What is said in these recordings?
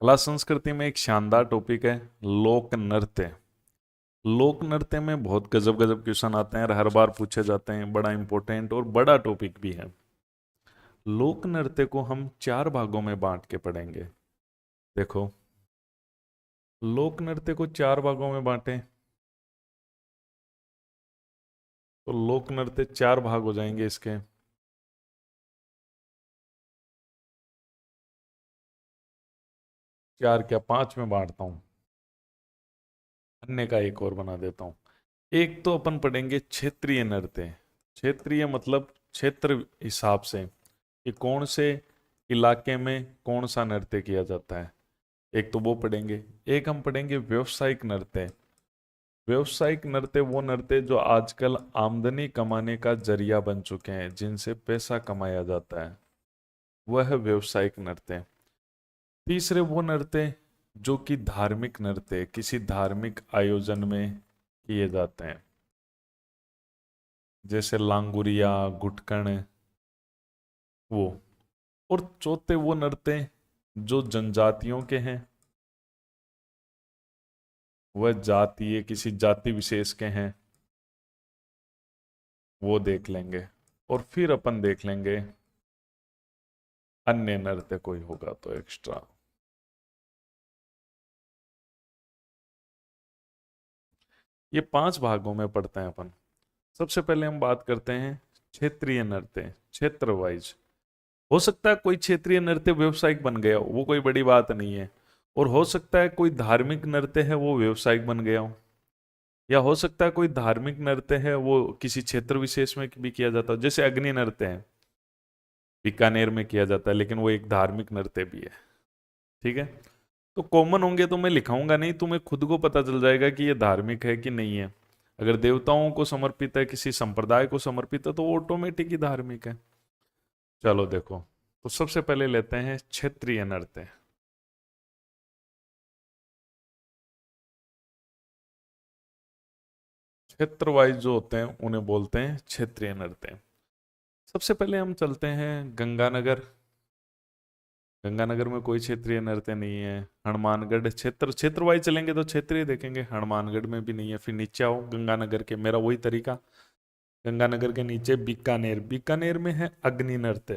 कला संस्कृति में एक शानदार टॉपिक है लोक नृत्य। लोक नृत्य में बहुत गजब गजब क्वेश्चन आते हैं और हर बार पूछे जाते हैं, बड़ा इंपॉर्टेंट और बड़ा टॉपिक भी है। लोक नृत्य को हम 4 भागों में बांट के पढ़ेंगे। देखो, लोक नृत्य को 4 भागों में बांटें तो लोक नृत्य 4 भाग हो जाएंगे इसके। 4 क्या 5 में बांटता हूं, अन्य का एक और बना देता हूं। एक तो अपन पढ़ेंगे क्षेत्रीय नृत्य। क्षेत्रीय मतलब क्षेत्र हिसाब से कि कौन से इलाके में कौन सा नृत्य किया जाता है, एक तो वो पढ़ेंगे। एक हम पढ़ेंगे व्यवसायिक नृत्य। व्यवसायिक नृत्य वो नृत्य जो आजकल आमदनी कमाने का जरिया बन चुके हैं, जिनसे पैसा कमाया जाता है, वह है व्यवसायिक नृत्य। तीसरे वो नृत्य जो कि धार्मिक नृत्य, किसी धार्मिक आयोजन में किए जाते हैं, जैसे लांगुरिया, गुटकण, वो। और चौथे वो नृत्य जो जनजातियों के हैं, वह जातीय किसी जाति विशेष के हैं, वो देख लेंगे। और फिर अपन देख लेंगे अन्य नृत्य कोई होगा तो एक्स्ट्रा। ये 5 भागों में पढ़ते हैं अपन। सबसे पहले हम बात करते हैं क्षेत्रीय नृत्य, क्षेत्र वाइज। हो सकता है कोई क्षेत्रीय नृत्य व्यवसायिक बन गया हो, वो कोई बड़ी बात नहीं है। और हो सकता है कोई धार्मिक नृत्य है वो व्यवसायिक बन गया हो, या हो सकता है कोई धार्मिक नृत्य है वो किसी क्षेत्र विशेष में भी किया जाता हो, जैसे अग्नि नृत्य है, बीकानेर में किया जाता है, लेकिन वो एक धार्मिक नृत्य भी है। ठीक है, तो कॉमन होंगे तो मैं लिखाऊंगा नहीं, तुम्हें खुद को पता चल जाएगा कि ये धार्मिक है कि नहीं है। अगर देवताओं को समर्पित है, किसी संप्रदाय को समर्पित है, तो वो ऑटोमेटिक ही धार्मिक है। चलो देखो, तो सबसे पहले लेते हैं क्षेत्रीय नृत्य। क्षेत्र वाइज जो होते हैं उन्हें बोलते हैं क्षेत्रीय नृत्य। सबसे पहले हम चलते हैं गंगानगर। गंगानगर में कोई क्षेत्रीय नृत्य नहीं है। हनुमानगढ़, क्षेत्र क्षेत्र वाइज चलेंगे तो क्षेत्रीय देखेंगे, हनुमानगढ़ में भी नहीं है। फिर नीचे आओ गंगानगर के, मेरा वही तरीका। गंगानगर के नीचे बीकानेर, बीकानेर में है अग्नि नृत्य।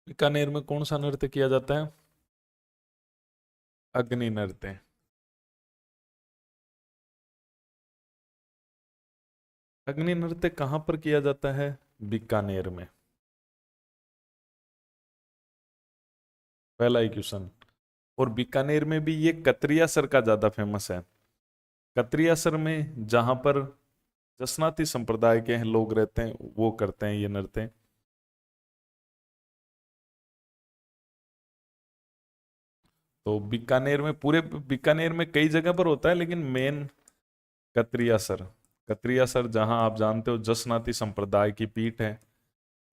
बीकानेर में कौन सा नृत्य किया जाता है? अग्नि नृत्य। अग्नि नृत्य कहाँ पर किया जाता है? बीकानेर में। पहला ही क्वेश्चन। और बीकानेर में भी ये कतरियासर का ज्यादा फेमस है। कतरियासर में जहां पर जसनाती संप्रदाय के लोग रहते हैं, वो करते हैं ये नृत्य। तो बीकानेर में, पूरे बीकानेर में कई जगह पर होता है, लेकिन मेन कतरियासर। कतरियासर जहां आप जानते हो जसनाती संप्रदाय की पीठ है,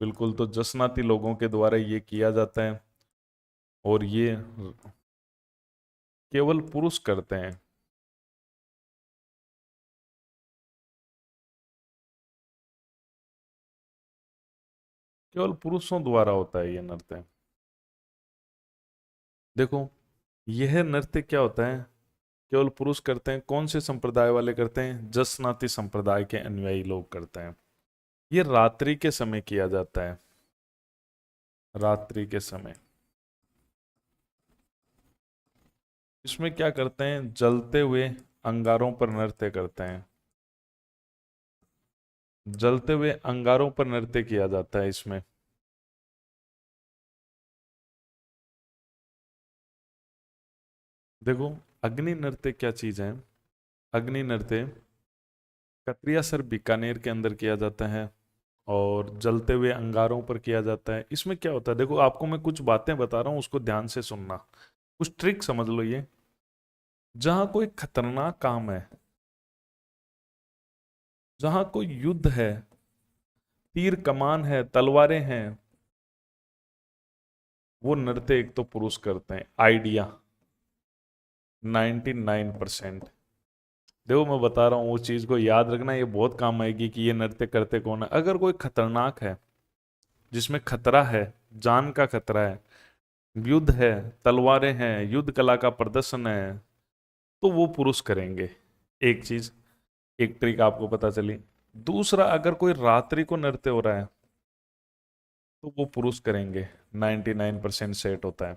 बिल्कुल, तो जसनाती लोगों के द्वारा ये किया जाता है। और ये केवल पुरुष करते हैं। केवल पुरुषों द्वारा होता है ये नृत्य। देखो, यह नृत्य क्या होता है, केवल पुरुष करते हैं। कौन से संप्रदाय वाले करते हैं? जसनाती संप्रदाय के अनुयायी लोग करते हैं। ये रात्रि के समय किया जाता है। रात्रि के समय इसमें क्या करते हैं? जलते हुए अंगारों पर नृत्य करते हैं। जलते हुए अंगारों पर नृत्य किया जाता है इसमें। देखो, अग्नि नृत्य क्या चीज है? अग्नि नृत्य कतरियासर बीकानेर के अंदर किया जाता है और जलते हुए अंगारों पर किया जाता है। इसमें क्या होता है, देखो आपको मैं कुछ बातें बता रहा हूं, उसको ध्यान से सुनना। कुछ ट्रिक समझ लो ये। जहां कोई खतरनाक काम है, जहां कोई युद्ध है, तीर कमान है, तलवारें हैं, वो नृत्य एक तो पुरुष करते हैं। आइडिया 99%। देखो मैं बता रहा हूँ, उस चीज को याद रखना, ये बहुत काम आएगी कि ये नृत्य करते कौन है। अगर कोई खतरनाक है, जिसमें खतरा है, जान का खतरा है, युद्ध है, तलवारें हैं, युद्ध कला का प्रदर्शन है, तो वो पुरुष करेंगे। एक चीज, एक ट्रिक आपको पता चली। दूसरा, अगर कोई रात्रि को नृत्य हो रहा है तो वो पुरुष करेंगे। 99% सेट होता है,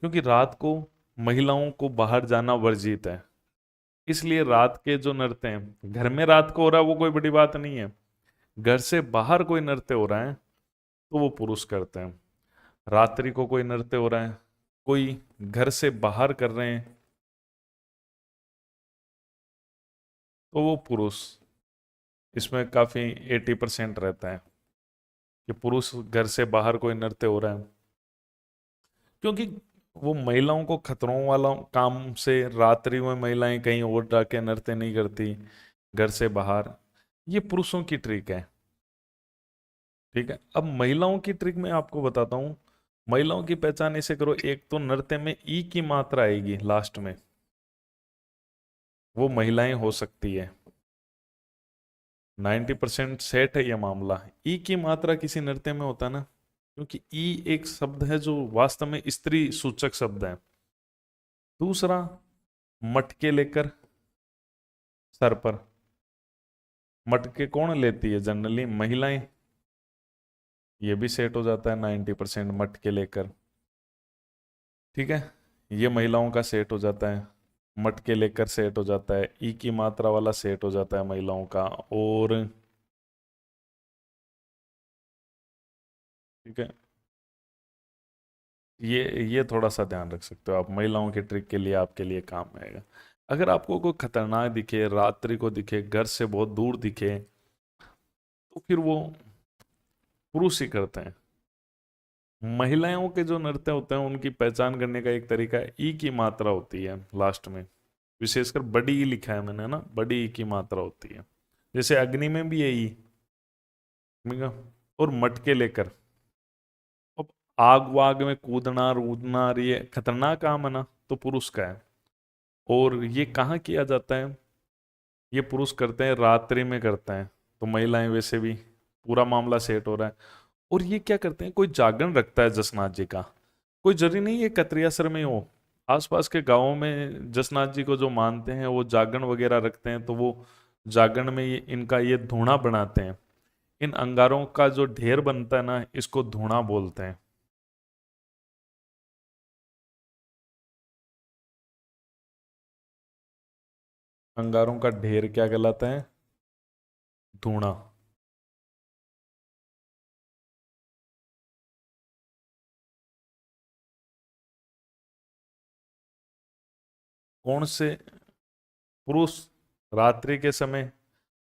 क्योंकि रात को महिलाओं को बाहर जाना वर्जित है। इसलिए रात के जो नृत्य हैं, घर में रात को हो रहा है वो कोई बड़ी बात नहीं है, घर से बाहर कोई नृत्य हो रहा है तो वो पुरुष करते हैं। रात्रि को कोई नृत्य हो रहा है, कोई घर से बाहर कर रहे हैं, तो वो पुरुष। इसमें काफी 80% रहता है कि पुरुष घर से बाहर कोई नृत्य हो रहा है, क्योंकि वो महिलाओं को खतरों वाला काम से, रात्रि में महिलाएं कहीं और जाके नृत्य नहीं करती घर से बाहर। ये पुरुषों की ट्रिक है। ठीक है, अब महिलाओं की ट्रिक मैं आपको बताता हूँ। महिलाओं की पहचान इसे करो, एक तो नृत्य में ई की मात्रा आएगी लास्ट में, वो महिलाएं हो सकती है। 90% सेट है ये मामला। ई की मात्रा किसी नृत्य में होता है ना, क्योंकि ई एक शब्द है जो वास्तव में स्त्री सूचक शब्द है। दूसरा, मटके लेकर सर पर, मटके कौन लेती है? जनरली महिलाएं। ये भी सेट हो जाता है 90% मटके लेकर। ठीक है, ये महिलाओं का सेट हो जाता है। मटके लेकर सेट हो जाता है, ई की मात्रा वाला सेट हो जाता है महिलाओं का। और ठीक है, ये थोड़ा सा ध्यान रख सकते हो आप, महिलाओं के ट्रिक के लिए आपके लिए काम आएगा। अगर आपको कोई खतरनाक दिखे, रात्रि को दिखे, घर से बहुत दूर दिखे, तो फिर वो पुरुष ही करते हैं। महिलाओं के जो नृत्य होते हैं उनकी पहचान करने का एक तरीका है, ई की मात्रा होती है लास्ट में। विशेषकर बड़ी ई लिखा है मैंने ना, बड़ी ई की मात्रा होती है। जैसे अग्नि में भी है ई, और मटके लेकर। अब आग वाग में कूदना रूदना, ये खतरनाक काम है ना, तो पुरुष का है। और ये कहाँ किया जाता है? ये पुरुष करते हैं, रात्रि में करते हैं, तो महिलाएं वैसे भी, पूरा मामला सेट हो रहा है। और ये क्या करते हैं, कोई जागरण रखता है जसनाथ जी का, कोई जरूरी नहीं ये कतरियासर में हो, आसपास के गांवों में जसनाथ जी को जो मानते हैं वो जागरण वगैरह रखते हैं, तो वो जागरण में इनका ये धूणा बनाते हैं। इन अंगारों का जो ढेर बनता है ना, इसको धूणा बोलते हैं। अंगारों का ढेर क्या कहलाता है? धूणा। कौन से पुरुष रात्रि के समय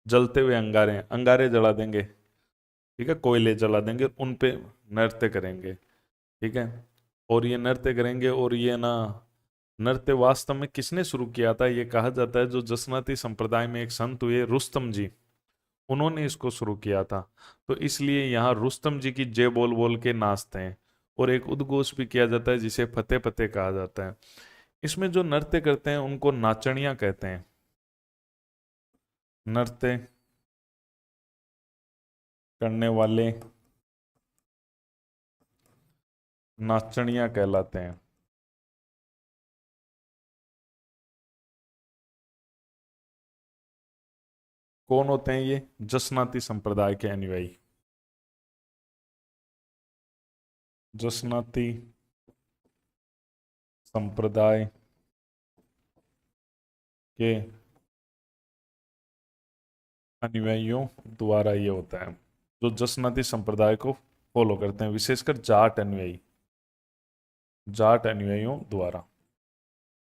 जलते हुए अंगारे, अंगारे जला देंगे, ठीक है, कोयले जला देंगे, उन पे नृत्य करेंगे। ठीक है, और ये नृत्य करेंगे, और ये ना, नृत्य वास्तव में किसने शुरू किया था? ये कहा जाता है जो जसनाती संप्रदाय में एक संत हुए रुस्तम जी, उन्होंने इसको शुरू किया था। तो इसलिए यहाँ रुस्तम जी की जय बोल बोल के नाचते हैं। और एक उद्घोष भी किया जाता है जिसे फतेह फतेह कहा जाता है। इसमें जो नृत्य करते हैं उनको नाचनिया कहते हैं। नृत्य करने वाले नाचनिया कहलाते हैं। कौन होते हैं ये? जसनाती संप्रदाय के अनुयायी। जसनाती संप्रदाय के अनुयायियों द्वारा ये होता है, जो जसनाती संप्रदाय को फॉलो करते हैं, विशेषकर जाट अनुयायी, जाट अनुयायियों द्वारा।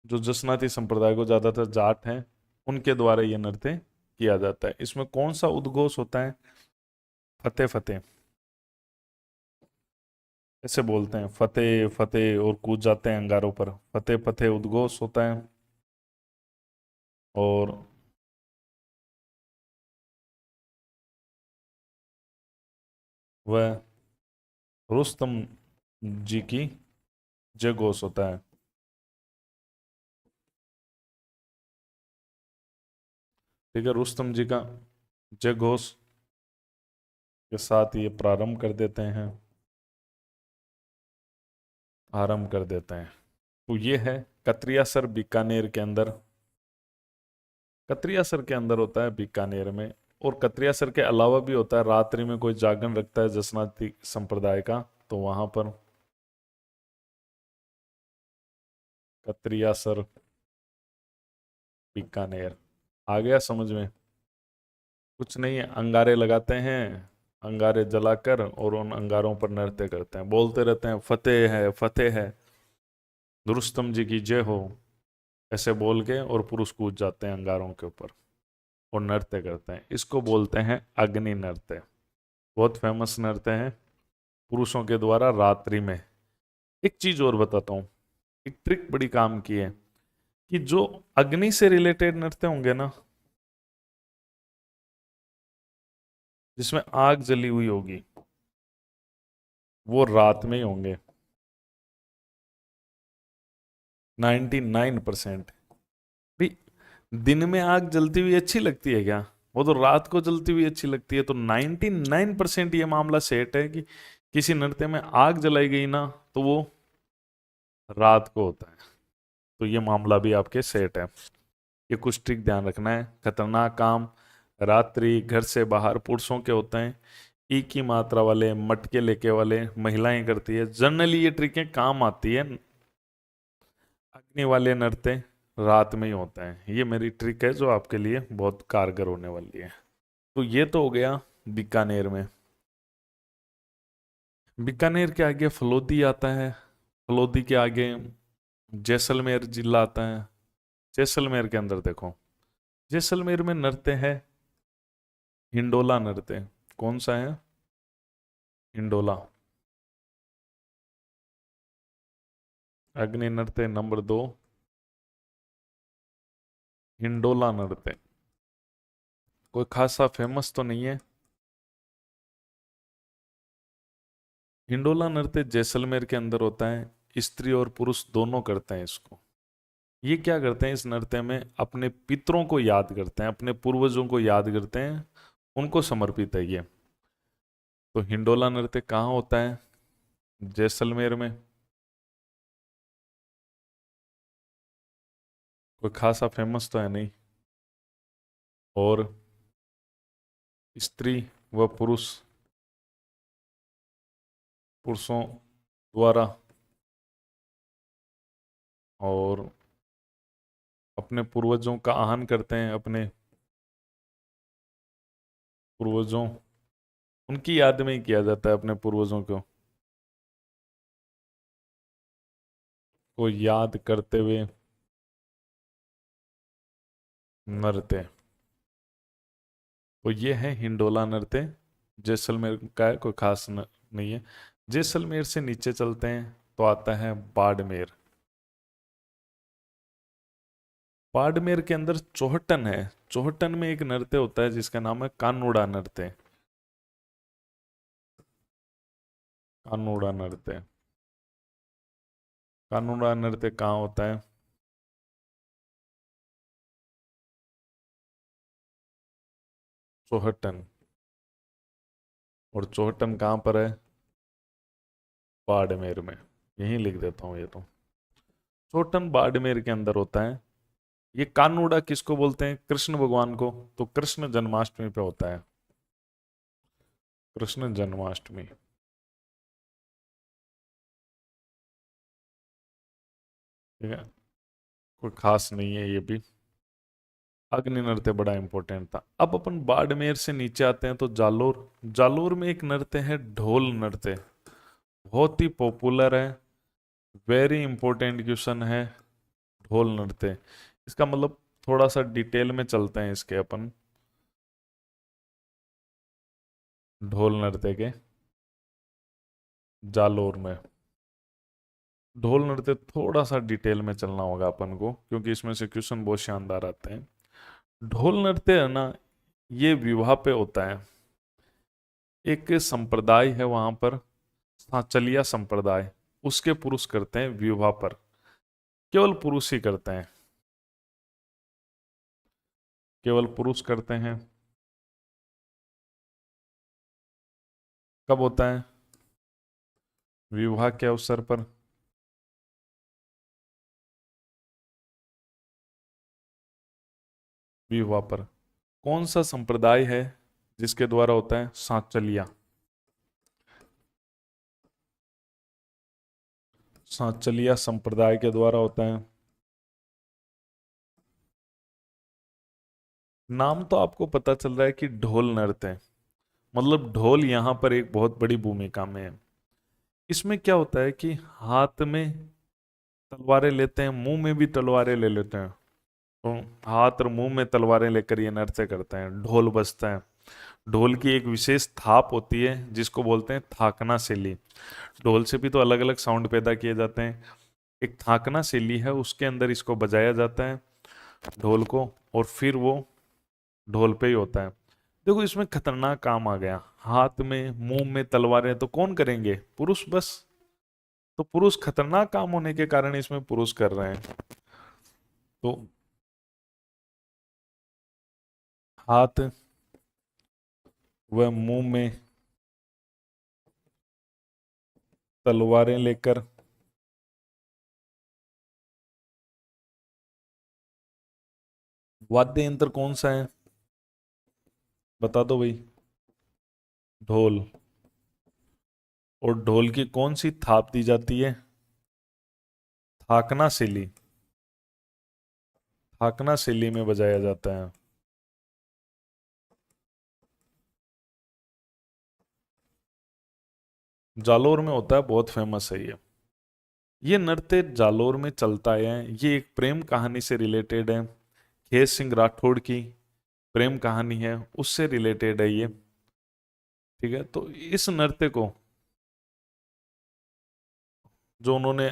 जो जसनाती संप्रदाय को ज्यादातर जाट हैं, उनके द्वारा ये नृत्य किया जाता है। इसमें कौन सा उद्घोष होता है? फतेह फतेह, ऐसे बोलते हैं, फतेह फतेह, और कूद जाते हैं अंगारों पर, फतेह फतेह उद्घोष होता है। और वह रुस्तम जी की जय घोष होता है। ठीक है, रुस्तम जी का जय घोष के साथ ये प्रारंभ कर देते हैं। आरंभ कर देते हैं। तो ये है कतरियासर बीकानेर के अंदर। कतरियासर के अंदर होता है बीकानेर में। और कतरियासर के अलावा भी होता है, रात्रि में कोई जागरण रखता है जसनाती संप्रदाय का, तो वहां पर कतरियासर बीकानेर। आ गया समझ में? कुछ नहीं है, अंगारे लगाते हैं, अंगारे जलाकर और उन अंगारों पर नृत्य करते हैं, बोलते रहते हैं फतेह है, रुस्तम जी की जय हो, ऐसे बोल के और पुरुष कूद जाते हैं अंगारों के ऊपर और नृत्य करते हैं। इसको बोलते हैं अग्नि नृत्य। बहुत फेमस नृत्य है पुरुषों के द्वारा रात्रि में। एक चीज और बताता हूँ, एक ट्रिक बड़ी काम की है कि जो अग्नि से रिलेटेड नृत्य होंगे ना, जिसमें आग जली हुई होगी, वो रात में ही होंगे 99%। भाई, दिन में आग जलती हुई अच्छी लगती है क्या? वो तो रात को जलती हुई अच्छी लगती है। तो 99% ये मामला सेट है कि किसी नृत्य में आग जलाई गई ना, तो वो रात को होता है। तो ये मामला भी आपके सेट है। ये कुछ ट्रिक ध्यान रखना है। खतरनाक काम रात्रि घर से बाहर पुरुषों के होते हैं, ई की मात्रा वाले मटके लेके वाले महिलाएं करती है। जनरली ये ट्रिकें काम आती है। अग्नि वाले नृत्य रात में ही होते हैं। ये मेरी ट्रिक है जो आपके लिए बहुत कारगर होने वाली है। तो ये तो हो गया बीकानेर में। बीकानेर के आगे फलोदी आता है। फलोदी के आगे जैसलमेर जिला आता है। जैसलमेर के अंदर देखो, जैसलमेर में नृत्य है हिंडोला नृत्य। कौन सा है? हिंडोला। अग्नि नृत्य नंबर 2, हिंडोला नृत्य। कोई खासा फेमस तो नहीं है। हिंडोला नृत्य जैसलमेर के अंदर होता है। स्त्री और पुरुष दोनों करते हैं इसको। ये क्या करते हैं, इस नृत्य में अपने पितरों को याद करते हैं, अपने पूर्वजों को याद करते हैं, उनको समर्पित है ये। तो हिंडोला नृत्य कहाँ होता है? जैसलमेर में। कोई खासा फेमस तो है नहीं। और स्त्री व पुरुषों द्वारा और अपने पूर्वजों का आह्वान करते हैं, अपने पूर्वजों, उनकी याद में ही किया जाता है, अपने पूर्वजों को याद करते हुए नृत्य। तो ये है हिंडोला नृत्य। जैसलमेर का है, कोई खास नहीं है। जैसलमेर से नीचे चलते हैं तो आता है बाड़मेर। बाड़मेर के अंदर चोहटन है। चोहटन में एक नृत्य होता है जिसका नाम है कानूड़ा नृत्य। कानूड़ा नृत्य। कानूड़ा नृत्य कहाँ होता है? चोहटन। और चोहटन कहाँ पर है? बाड़मेर में। यहीं लिख देता हूँ ये तो। चोहटन बाड़मेर के अंदर होता है। ये कानूड़ा किसको बोलते हैं? कृष्ण भगवान को। तो कृष्ण जन्माष्टमी पे होता है। कृष्ण जन्माष्टमी। ठीक है, कोई खास नहीं है ये भी। अग्नि नृत्य बड़ा इंपॉर्टेंट था। अब अपन बाड़मेर से नीचे आते हैं तो जालोर। जालोर में एक नृत्य है ढोल नृत्य। बहुत ही पॉपुलर है, वेरी इंपॉर्टेंट क्वेश्चन है। ढोल नृत्य, इसका मतलब थोड़ा सा डिटेल में चलते हैं इसके अपन। ढोल नृत्य के जालोर में, ढोल नृत्य थोड़ा सा डिटेल में चलना होगा अपन को, क्योंकि इसमें से क्वेश्चन बहुत शानदार आते हैं। ढोल नृत्य है ना, ये विवाह पे होता है। एक संप्रदाय है वहां पर, सांचलिया संप्रदाय, उसके पुरुष करते हैं विवाह पर। केवल पुरुष ही करते हैं, केवल पुरुष करते हैं। कब होता है? विवाह के अवसर पर। विवाह पर। कौन सा संप्रदाय है जिसके द्वारा होता है सांचलिया? सांचलिया संप्रदाय के द्वारा होता है। नाम तो आपको पता चल रहा है कि ढोल नृत्य है, मतलब ढोल यहाँ पर एक बहुत बड़ी भूमिका में है। इसमें क्या होता है कि हाथ में तलवारें लेते हैं, मुंह में भी तलवारें ले लेते हैं, तो हाथ और मुंह में तलवारें लेकर ये नृत्य करते हैं, ढोल बजता है। ढोल की एक विशेष थाप होती है जिसको बोलते हैं थाकना शैली। ढोल से भी तो अलग अलग साउंड पैदा किए जाते हैं। एक थाकना शैली है, उसके अंदर इसको बजाया जाता है ढोल को, और फिर वो ढोल पे ही होता है। देखो इसमें खतरनाक काम आ गया, हाथ में मुंह में तलवारें तो कौन करेंगे? पुरुष बस। तो पुरुष खतरनाक काम होने के कारण इसमें पुरुष कर रहे हैं। तो हाथ व मुंह में तलवारें लेकर वाद्य यंत्र कौन सा है? बता दो भाई। ढोल। और ढोल की कौन सी थाप दी जाती है? थाकना शैली। थाकना शैली में बजाया जाता है। जालोर में होता है, बहुत फेमस है ये नृत्य जालोर में चलता है। ये एक प्रेम कहानी से रिलेटेड है, खेत सिंह राठौड़ की प्रेम कहानी है, उससे रिलेटेड है ये। ठीक है, तो इस नृत्य को जो उन्होंने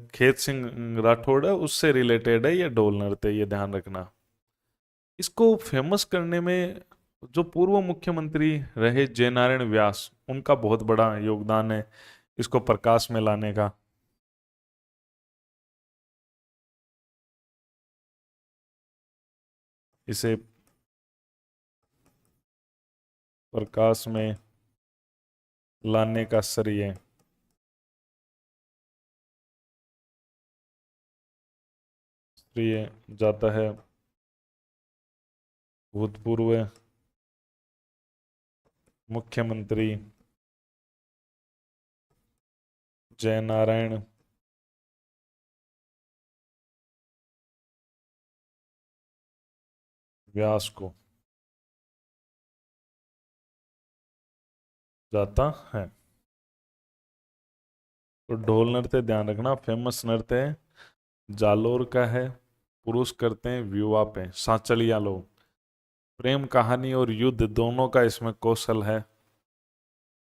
खेत सिंह राठौड़ है उससे रिलेटेड है ये ढोल नृत्य, ये ध्यान रखना। इसको फेमस करने में जो पूर्व मुख्यमंत्री रहे जयनारायण व्यास, उनका बहुत बड़ा योगदान है इसको प्रकाश में लाने का। इसे प्रकाश में लाने का श्रेय श्रेय जाता है भूतपूर्व मुख्यमंत्री जयनारायण व्यास को जाता है। तो ढोल नृत्य ध्यान रखना, फेमस नृत्य है, जालोर का है, पुरुष करते हैं विवाह पे, सांचलिया लोग। प्रेम कहानी और युद्ध दोनों का इसमें कौशल है,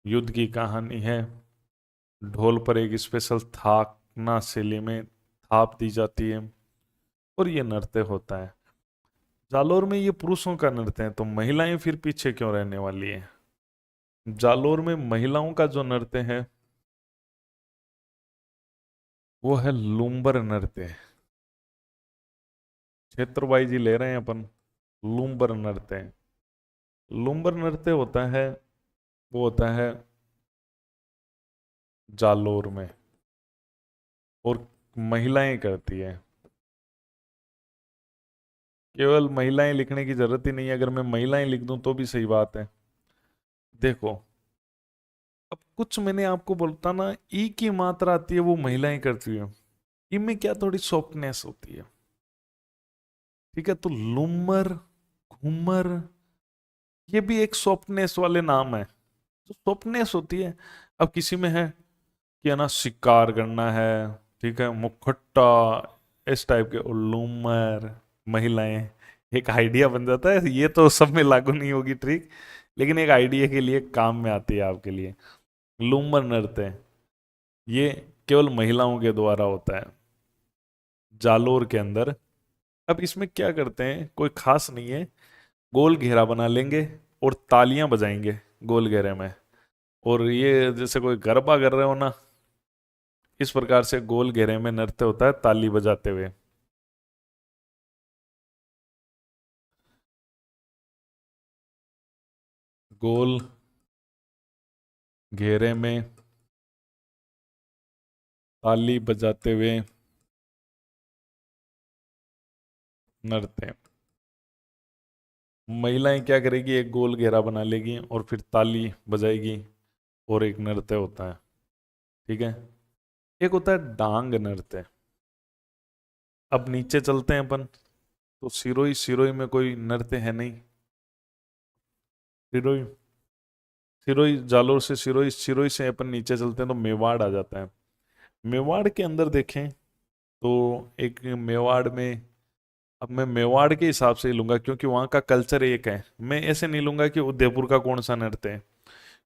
युद्ध की कहानी है। ढोल पर एक स्पेशल थाकना शैली में थाप दी जाती है, और ये नृत्य होता है। जालोर में ये पुरुषों का नृत्य है, तो महिलाएं फिर पीछे क्यों रहने वाली है? जालोर में महिलाओं का जो नृत्य है वो है लूम्बर नृत्य। क्षेत्र वाइज ही ले रहे हैं अपन। लूम्बर नृत्य, लूम्बर नृत्य होता है, वो होता है जालोर में, और महिलाएं करती है। केवल महिलाएं लिखने की जरूरत ही नहीं है, अगर मैं महिलाएं लिख दूं तो भी सही बात है। देखो, अब कुछ मैंने आपको बोलता ना, ई की मात्रा आती है वो महिलाएं करती है, ई में क्या थोड़ी सॉफ्टनेस होती है। ठीक है, तो लूमर, घूमर, ये भी एक सॉफ्टनेस वाले नाम है, तो सॉफ्टनेस होती है। अब किसी में है कि है ना शिकार करना है, ठीक है, मुखट्टा, इस टाइप के उल्लूमर महिलाएं, एक आइडिया बन जाता है। ये तो सब में लागू नहीं होगी ट्रिक, लेकिन एक आइडिया के लिए काम में आती है आपके लिए। लूमर नृत्य ये केवल महिलाओं के द्वारा होता है जालोर के अंदर। अब इसमें क्या करते हैं, कोई खास नहीं है, गोल घेरा बना लेंगे और तालियां बजाएंगे गोल घेरे में, और ये जैसे कोई गरबा कर रहे हो ना, इस प्रकार से गोल घेरे में नृत्य होता है ताली बजाते हुए। गोल घेरे में ताली बजाते हुए नृत्य। महिलाएं क्या करेगी, एक गोल घेरा बना लेगी और फिर ताली बजाएगी और एक नृत्य होता है। ठीक है। एक होता है डांग नृत्य। अब नीचे चलते हैं अपन, तो सिरोही, सिरोही में कोई नृत्य है नहीं। सिरोही, सिरोही जालोर से सिरोही, सिरोही से अपन नीचे चलते हैं तो मेवाड़ आ जाता है। मेवाड़ के अंदर देखें तो एक मेवाड़ में, अब मैं मेवाड़ के हिसाब से ही लूंगा क्योंकि वहाँ का कल्चर एक है। मैं ऐसे नहीं लूंगा कि उदयपुर का कौन सा नृत्य है।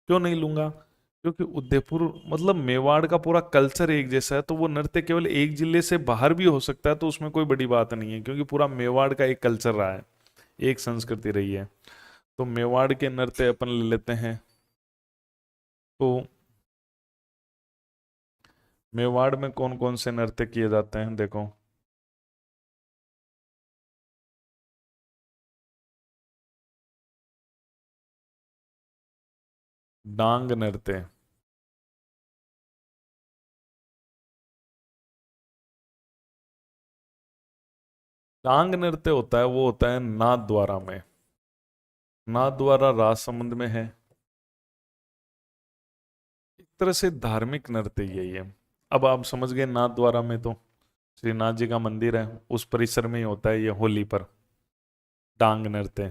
क्यों नहीं लूंगा? क्योंकि उदयपुर मतलब मेवाड़ का पूरा कल्चर एक जैसा है, तो वो नृत्य केवल एक जिले से बाहर भी हो सकता है, तो उसमें कोई बड़ी बात नहीं है क्योंकि पूरा मेवाड़ का एक कल्चर रहा है, एक संस्कृति रही है। तो मेवाड़ के नृत्य अपन ले लेते हैं। तो मेवाड़ में कौन कौन से नृत्य किए जाते हैं देखो। डांग नृत्य। डांग नृत्य होता है, वो होता है नाथ द्वारा में। नाथ द्वारा राजसमंद में है। एक तरह से धार्मिक नृत्य यही है। अब आप समझ गए, नाथ द्वारा में तो श्रीनाथ जी का मंदिर है, उस परिसर में ही होता है ये होली पर डांग नृत्य।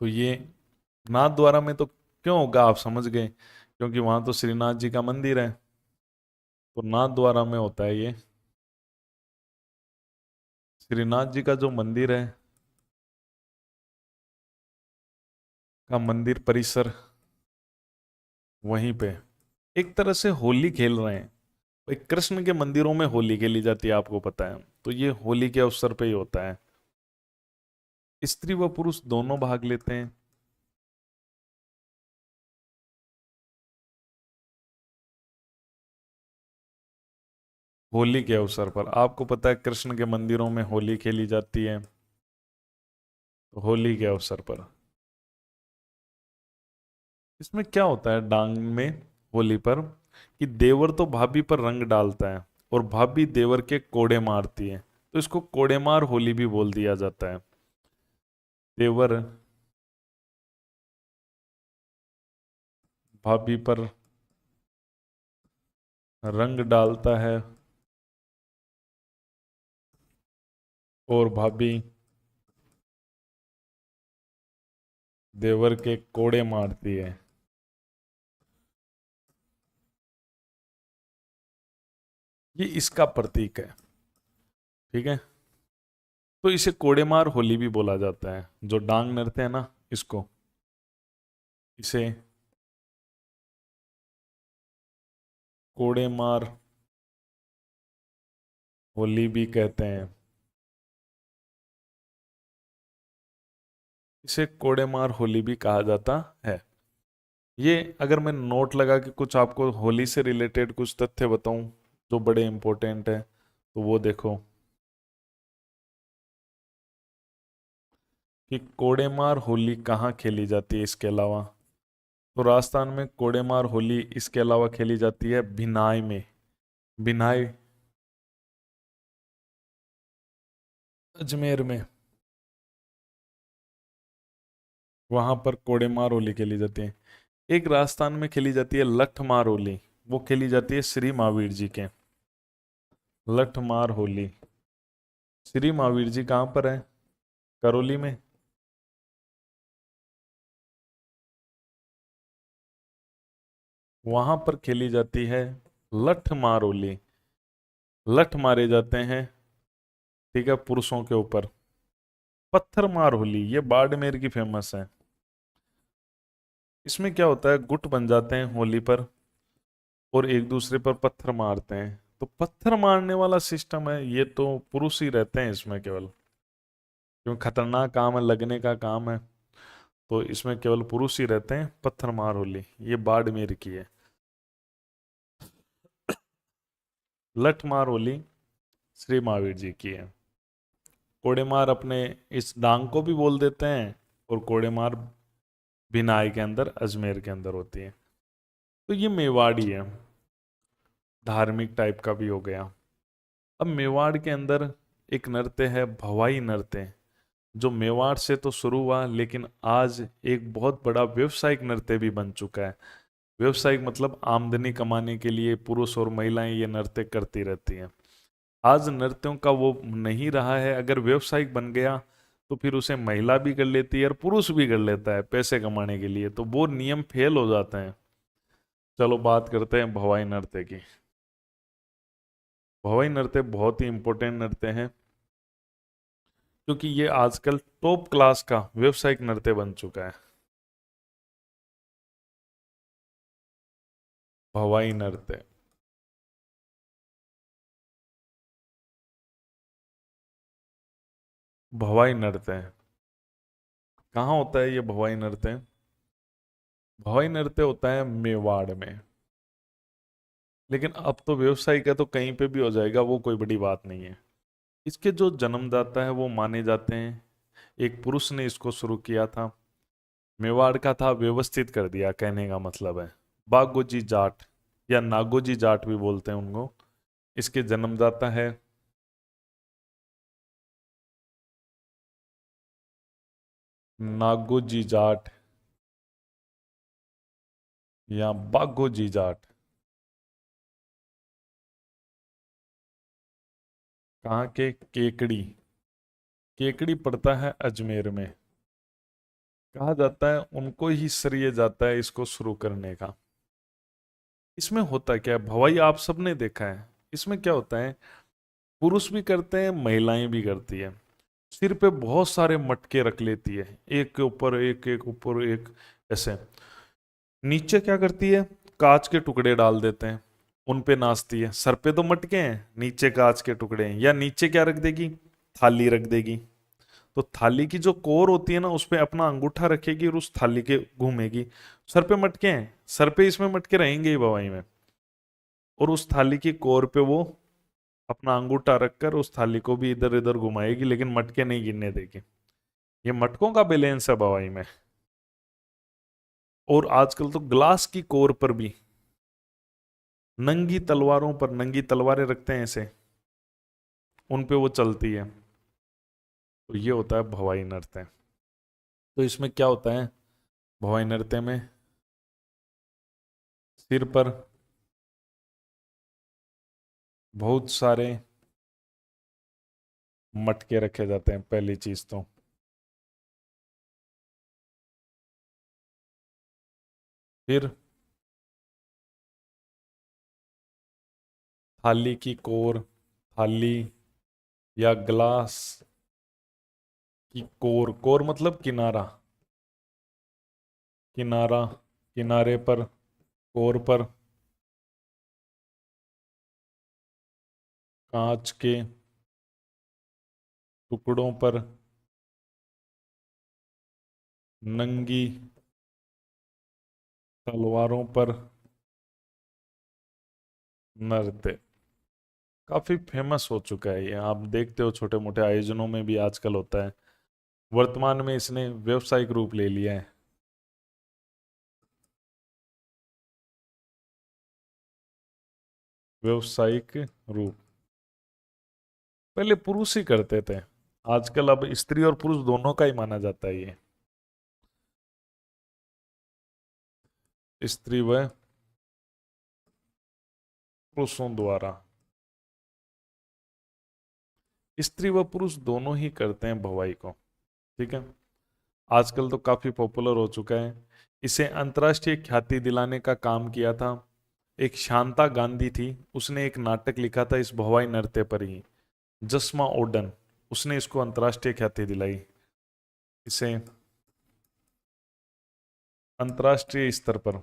तो ये नाथ द्वारा में तो क्यों होगा, आप समझ गए, क्योंकि वहां तो श्रीनाथ जी का मंदिर है, तो नाथ द्वारा में होता है ये। श्रीनाथ जी का जो मंदिर है, का मंदिर परिसर वहीं पे एक तरह से होली खेल रहे हैं। भाई कृष्ण के मंदिरों में होली खेली जाती है, आपको पता है, तो ये होली के अवसर पे ही होता है। स्त्री व पुरुष दोनों भाग लेते हैं। होली के अवसर पर आपको पता है कृष्ण के मंदिरों में होली खेली जाती है, तो होली के अवसर पर इसमें क्या होता है डांग में, होली पर, कि देवर तो भाभी पर रंग डालता है और भाभी देवर के कोड़े मारती है, तो इसको कोड़ेमार होली भी बोल दिया जाता है। देवर भाभी पर रंग डालता है और भाभी देवर के कोड़े मारती है। ये इसका प्रतीक है। ठीक है। तो इसे कोड़ेमार होली भी बोला जाता है, जो डांग नृत्य है ना, इसको, इसे कोड़ेमार होली भी कहते हैं। इसे कोड़ेमार होली भी कहा जाता है। ये अगर मैं नोट लगा के कुछ आपको होली से रिलेटेड कुछ तथ्य बताऊं जो बड़े इंपॉर्टेंट है, तो वो देखो कि कोड़ेमार होली कहाँ खेली जाती है इसके अलावा। तो राजस्थान में कोड़ेमार होली इसके अलावा खेली जाती है भिनाई में। भिनाई अजमेर में, वहां पर कोड़ेमार होली खेली जाती है। एक राजस्थान में खेली जाती है लठमार होली, वो खेली जाती है श्री महावीर जी के। लठमार होली, श्री महावीर जी कहाँ पर है? करौली में। वहां पर खेली जाती है लठमार होली। लठ मारे जाते हैं, ठीक है, पुरुषों के ऊपर। पत्थर मार होली ये बाड़मेर की फेमस है। इसमें क्या होता है, गुट बन जाते हैं होली पर और एक दूसरे पर पत्थर मारते हैं। तो पत्थर मारने वाला सिस्टम है ये, तो पुरुष ही रहते हैं इसमें केवल, क्यों खतरनाक काम है, लगने का काम है, तो इसमें केवल पुरुष ही रहते हैं। पत्थर मार होली ये बाड़मेर की है। लठ मार होली श्री महावीर जी की है। कोड़ेमार अपने इस डांग को भी बोल देते हैं, और कोड़ेमार भिनाई के अंदर, अजमेर के अंदर होती है। तो ये मेवाड़ी है, धार्मिक टाइप का भी हो गया। अब मेवाड़ के अंदर एक नृत्य है भवाई नृत्य। जो मेवाड़ से तो शुरू हुआ, लेकिन आज एक बहुत बड़ा व्यवसायिक नृत्य भी बन चुका है। व्यवसायिक मतलब आमदनी कमाने के लिए पुरुष और महिलाएं ये नृत्य करती रहती हैं। आज नृत्यों का वो नहीं रहा है। अगर व्यवसायिक बन गया तो फिर उसे महिला भी कर लेती है और पुरुष भी कर लेता है पैसे कमाने के लिए, तो वो नियम फेल हो जाते हैं। चलो बात करते हैं भवाई नृत्य की। भवाई नृत्य बहुत ही इंपॉर्टेंट नृत्य है, क्योंकि ये आजकल टॉप क्लास का व्यवसायिक नृत्य बन चुका है। भवाई नृत्य, भवाई नृत्य कहाँ होता है ये भवाई नृत्य? भवाई नृत्य होता है मेवाड़ में। लेकिन अब तो व्यवसायिक है तो कहीं पे भी हो जाएगा, वो कोई बड़ी बात नहीं है। इसके जो जन्मदाता है वो माने जाते हैं, एक पुरुष ने इसको शुरू किया था। मेवाड़ का था, व्यवस्थित कर दिया कहने का मतलब है। बागोजी जाट या नागोजी जाट भी बोलते हैं उनको। इसके जन्मदाता है नागोजी जाट या बागोजी जाट। कहाँ के? केकड़ी। केकड़ी पड़ता है अजमेर में। कहा जाता है उनको ही श्रेय जाता है इसको शुरू करने का। इसमें होता क्या है, भवाई आप सबने देखा है। इसमें क्या होता है, पुरुष भी करते हैं महिलाएं भी करती है। सिर पे बहुत सारे मटके रख लेती है, एक के ऊपर एक, एक ऊपर एक, ऐसे। नीचे क्या करती है, कांच के टुकड़े डाल देते हैं, उन पे नाचती है। सर पे तो मटके हैं, नीचे कांच के टुकड़े हैं। या नीचे क्या रख देगी, थाली रख देगी। तो थाली की जो कोर होती है ना, उस पे अपना अंगूठा रखेगी और उस थाली के घूमेगी। सर पे मटके हैं, सर पे इसमें मटके रहेंगे ही भवाई में। और उस थाली की कोर पे वो अपना अंगूठा रखकर उस थाली को भी इधर इधर घुमाएगी, लेकिन मटके नहीं गिरने देगी। ये मटकों का बैलेंस है भवाई में। और आजकल तो ग्लास की कोर पर भी नंगी तलवारों पर नंगी तलवारें रखते हैं ऐसे, उन पे वो चलती है। तो ये होता है भवाई नृत्य। तो इसमें क्या होता है, भवाई नृत्य में सिर पर बहुत सारे मटके रखे जाते हैं, पहली चीज तो। फिर थाली की कोर, थाली या ग्लास की कोर, कोर मतलब किनारा, किनारा, किनारे पर, कोर पर कांच के टुकड़ों पर नंगी तलवारों पर नृत्य। काफी फेमस हो चुका है ये, आप देखते हो छोटे मोटे आयोजनों में भी आजकल होता है। वर्तमान में इसने व्यवसायिक रूप ले लिया है। व्यवसायिक रूप। पहले पुरुष ही करते थे, आजकल अब स्त्री और पुरुष दोनों का ही माना जाता है ये। स्त्री व पुरुषों द्वारा, स्त्री व पुरुष दोनों ही करते हैं भवाई को। ठीक है। आजकल तो काफी पॉपुलर हो चुका है। इसे अंतर्राष्ट्रीय ख्याति दिलाने का काम किया था एक शांता गांधी थी। उसने एक नाटक लिखा था इस भवाई नृत्य पर ही, जस्मा ओडन। उसने इसको अंतर्राष्ट्रीय ख्याति दिलाई। इसे अंतर्राष्ट्रीय स्तर पर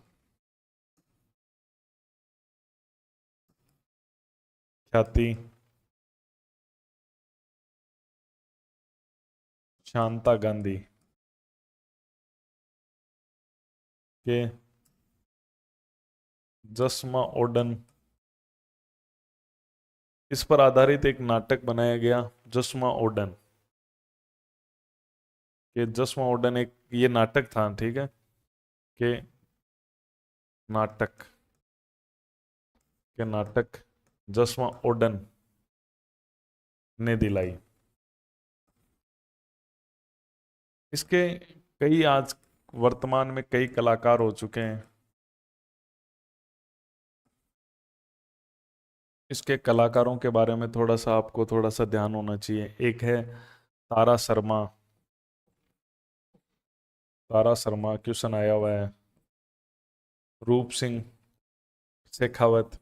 ख्याति शांता गांधी के जस्मा ओडन, इस पर आधारित एक नाटक बनाया गया, जस्मा ओडन। कि जस्मा ओडन एक ये नाटक था, ठीक है। कि नाटक के नाटक जस्मा ओडन ने दिलाई। इसके कई आज वर्तमान में कई कलाकार हो चुके हैं। इसके कलाकारों के बारे में थोड़ा सा आपको थोड़ा सा ध्यान होना चाहिए। एक है तारा शर्मा। तारा शर्मा क्वेश्चन आया हुआ है। रूप सिंह शेखावत,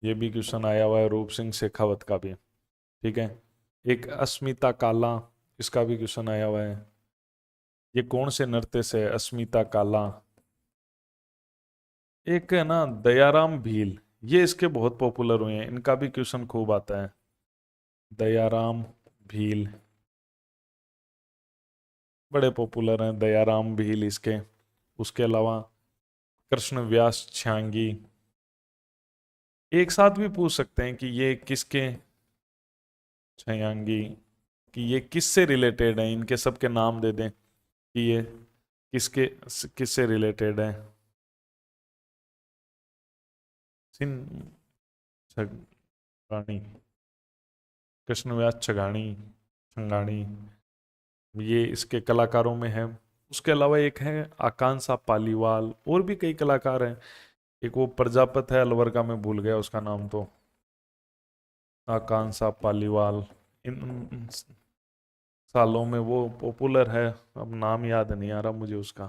ये भी क्वेश्चन आया हुआ है रूप सिंह शेखावत का भी। ठीक है। एक अस्मिता काला, इसका भी क्वेश्चन आया हुआ है। ये कौन से नृत्य से है अस्मिता काला? एक है ना दयाराम भील, ये इसके बहुत पॉपुलर हुए हैं, इनका भी क्वेश्चन खूब आता है। दयाराम भील बड़े पॉपुलर हैं, दयाराम भील इसके। उसके अलावा कृष्ण व्यास छांगी, एक साथ भी पूछ सकते हैं कि ये किसके, छयांगी, कि ये किससे रिलेटेड है, इनके सबके नाम दे दें कि ये किसके किससे रिलेटेड है। सिन छगानी, कृष्ण व्यास छगानी, छंगानी, ये इसके कलाकारों में है। उसके अलावा एक है आकांक्षा पालीवाल, और भी कई कलाकार हैं। एक वो प्रजापत है अलवर का, मैं भूल गया उसका नाम तो। आकांक्षा पालीवाल, इन सालों में वो पॉपुलर है। अब नाम याद नहीं आ रहा मुझे उसका।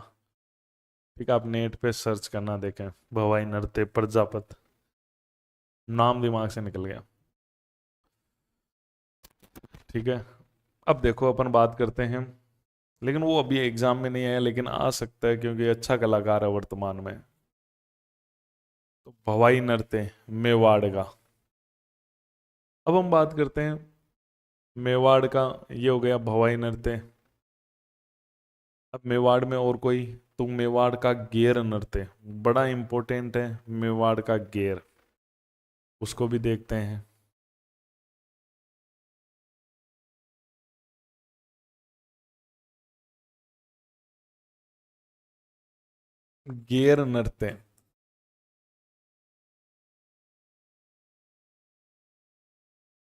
ठीक है, आप नेट पे सर्च करना, देखें भवाई नृत्य प्रजापत, नाम दिमाग से निकल गया। ठीक है। अब देखो अपन बात करते हैं, लेकिन वो अभी एग्जाम में नहीं आया, लेकिन आ सकता है क्योंकि अच्छा कलाकार है वर्तमान में। तो भवाई नृत्य मेवाड़ का। अब हम बात करते हैं मेवाड़ का, ये हो गया भवाई नृत्य। अब मेवाड़ में और कोई, तो मेवाड़ का गेर नृत्य बड़ा इंपॉर्टेंट है। मेवाड़ का गेर, उसको भी देखते हैं। गेर नृत्य,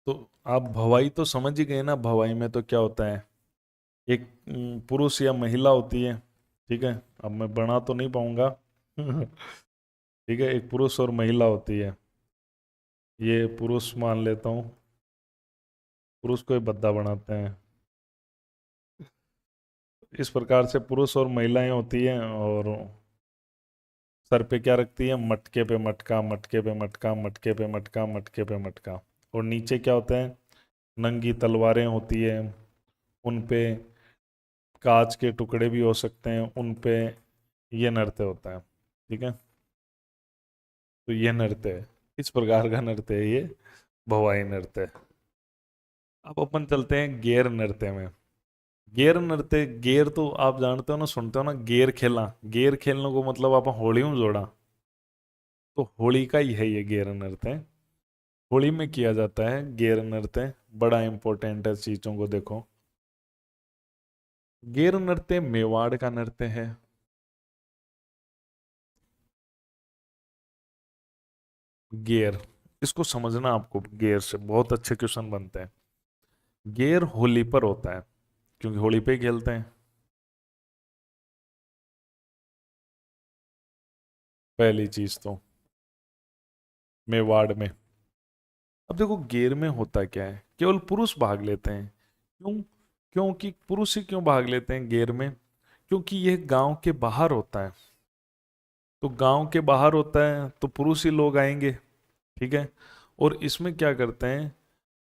तो आप भवाई तो समझ ही गए ना, भवाई में तो क्या होता है, एक पुरुष या महिला होती है। ठीक है, अब मैं बना तो नहीं पाऊंगा। ठीक है, एक पुरुष और महिला होती है। ये पुरुष मान लेता हूँ, पुरुष को ही बद्दा बनाते हैं। इस प्रकार से पुरुष और महिलाएं होती हैं, और सर पे क्या रखती है, मटके पे मटका, मटके पे मटका, मटके पे मटका, मटके पे मटका। और नीचे क्या होता है, नंगी तलवारें होती है, उन पे कांच के टुकड़े भी हो सकते हैं, उन पे ये नृत्य होता है। ठीक है, तो ये नृत्य है, इस प्रकार का नृत्य है ये भवाई नृत्य। अब अपन चलते हैं गेर नृत्य में। गेर नृत्य, गेर तो आप जानते हो ना, सुनते हो ना, गेर खेला, गेर खेलने को मतलब आप होली में जोड़ा, तो होली का ही है ये गेर नृत्य। होली में किया जाता है गेर नृत्य, बड़ा इंपॉर्टेंट है चीजों को देखो। गेर नृत्य मेवाड़ का नृत्य है। गेर, इसको समझना आपको, गेर से बहुत अच्छे क्वेश्चन बनते हैं। गेर होली पर होता है, क्योंकि होली पे ही खेलते हैं, पहली चीज तो मेवाड़ में। अब देखो गेर में होता क्या है, केवल पुरुष भाग लेते हैं। क्यों? क्योंकि पुरुष ही क्यों भाग लेते हैं गेर में? क्योंकि यह गांव के बाहर होता है, तो गांव के बाहर होता है तो पुरुष ही लोग आएंगे। ठीक है। और इसमें क्या करते हैं,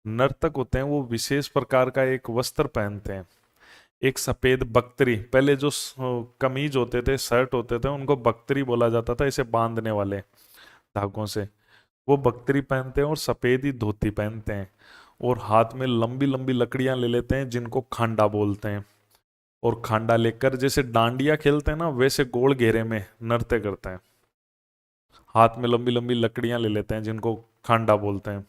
नर्तक होते हैं वो विशेष प्रकार का एक वस्त्र पहनते हैं, एक सफेद बख्तरी। पहले जो कमीज होते थे, शर्ट होते थे, उनको बख्तरी बोला जाता था, इसे बांधने वाले धागों से। वो बख्तरी पहनते हैं और सफेद ही धोती पहनते हैं, और हाथ में लंबी लंबी लकड़ियां ले लेते हैं जिनको खांडा बोलते हैं। और खांडा लेकर जैसे डांडिया खेलते हैं ना, वैसे गोल घेरे में नृत्य करते हैं। हाथ में लंबी लंबी लकड़ियां ले लेते हैं जिनको खांडा बोलते हैं।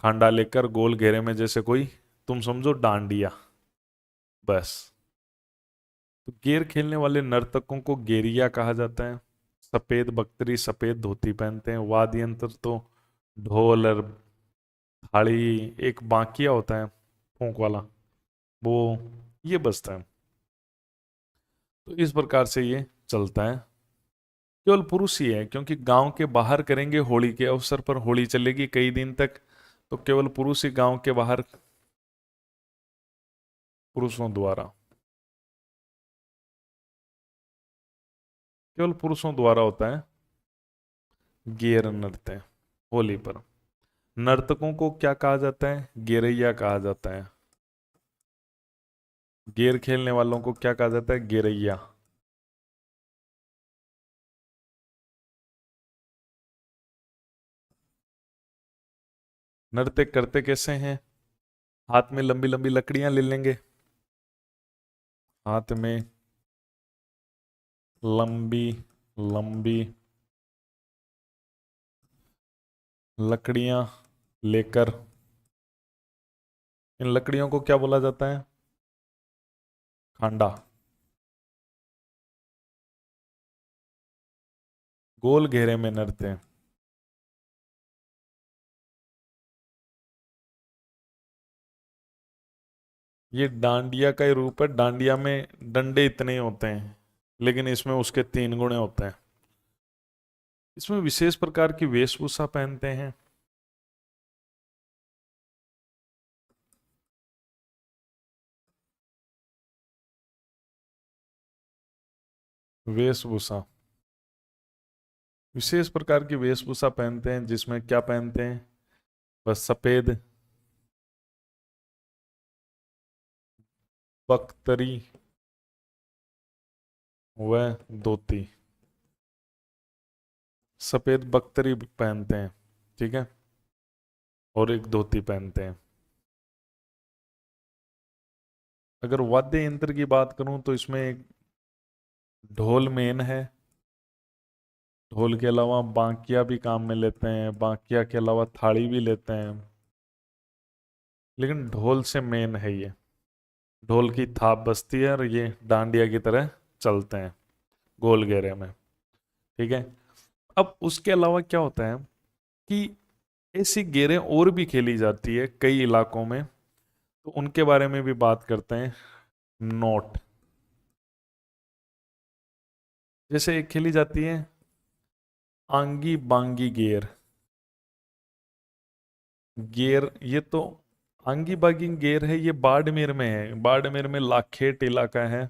खांडा लेकर गोल घेरे में, जैसे कोई, तुम समझो डांडिया, बस। तो गेर खेलने वाले नर्तकों को गेरिया कहा जाता है। सफेद बख्तरी, सफेद धोती पहनते हैं। वाद्य यंत्र तो ढोल और थाली, एक बांकिया होता है, फूंक वाला, वो ये बजता है। तो इस प्रकार से ये चलता है। केवल पुरुष ही है, क्योंकि गांव के बाहर करेंगे, होली के अवसर पर होली चलेगी कई दिन तक, तो केवल पुरुष ही गांव के बाहर पुरुषों द्वारा, केवल पुरुषों द्वारा होता है गेर नृत्य होली पर। नर्तकों को क्या कहा जाता है? गेरैया कहा जाता है। गेर खेलने वालों को क्या कहा जाता है? गेरैया। नृत्य करते कैसे हैं? हाथ में लंबी लंबी लकड़ियां ले लेंगे, हाथ में लंबी लंबी लकड़ियां लेकर, इन लकड़ियों को क्या बोला जाता है? खांडा। गोल घेरे में नृत्य। ये डांडिया का ही रूप है। डांडिया में डंडे इतने ही होते हैं, लेकिन इसमें उसके 3 गुणे होते हैं। इसमें विशेष प्रकार की वेशभूषा पहनते हैं। वेशभूषा, विशेष प्रकार की वेशभूषा पहनते हैं, जिसमें क्या पहनते हैं? बस सफेद बख्तरी व धोती, सफेद बख्तरी पहनते हैं, ठीक है, और एक धोती पहनते हैं। अगर वाद्य यंत्र की बात करूं तो इसमें एक ढोल मेन है। ढोल के अलावा बांकिया भी काम में लेते हैं, बांकिया के अलावा थाली भी लेते हैं, लेकिन ढोल से मेन है ये। ढोल की थाप बजती है और ये डांडिया की तरह चलते हैं गोल घेरे में, ठीक है। अब उसके अलावा क्या होता है कि ऐसी गेरें और भी खेली जाती है कई इलाकों में, तो उनके बारे में भी बात करते हैं। नोट, जैसे एक खेली जाती है आंगी बांगी गेर। गेर ये तो आंगी बांगी गेर है, ये बाड़मेर में है। बाड़मेर में लाखेट इलाका है,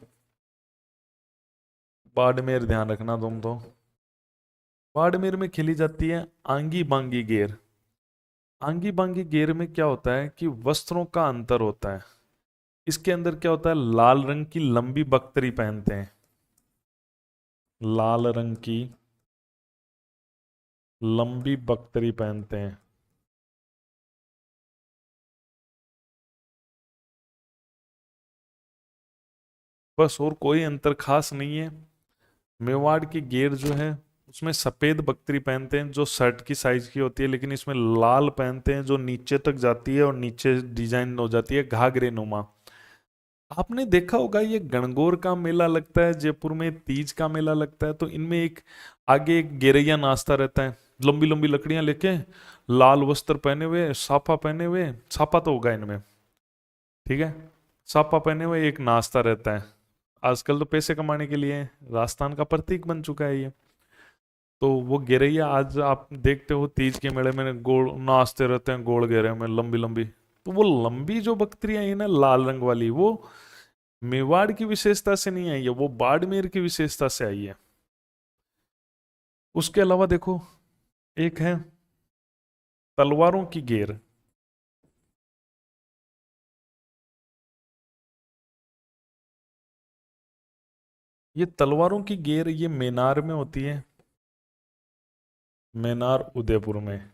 बाड़मेर ध्यान रखना तुम तो। बाड़मेर में खेली जाती है आंगी बांगी गेर। आंगी बांगी गेर में क्या होता है कि वस्त्रों का अंतर होता है। इसके अंदर क्या होता है, लाल रंग की लंबी बख्तरी पहनते हैं, लाल रंग की लंबी बख्तरी पहनते हैं। बस, और कोई अंतर खास नहीं है। मेवाड़ की गेर जो है उसमें सफेद बख्तरी पहनते हैं जो शर्ट की साइज की होती है, लेकिन इसमें लाल पहनते हैं जो नीचे तक जाती है और नीचे डिजाइन हो जाती है घाघरे नुमा। आपने देखा होगा ये गणगौर का मेला लगता है जयपुर में, तीज का मेला लगता है, तो इनमें एक आगे एक गेरैया नाचता रहता है, लंबी लंबी लकड़ियां लेके, लाल वस्त्र पहने हुए, साफा पहने हुए, साफा तो होगा इनमें, ठीक है, साफा पहने हुए एक नाचता रहता है। आजकल तो पैसे कमाने के लिए राजस्थान का प्रतीक बन चुका है ये। तो वो गेरैया आज आप देखते हो तीज के मेले में गोल नाचते रहते हैं, गोल घेरे में लंबी लंबी। तो वो लंबी जो बख्तरियां हैं ना लाल रंग वाली, वो मेवाड़ की विशेषता से नहीं आई है, वो बाड़मेर की विशेषता से आई है। उसके अलावा देखो, एक है तलवारों की गेर। ये तलवारों की गेर ये मेनार में होती है, मेनार उदयपुर में।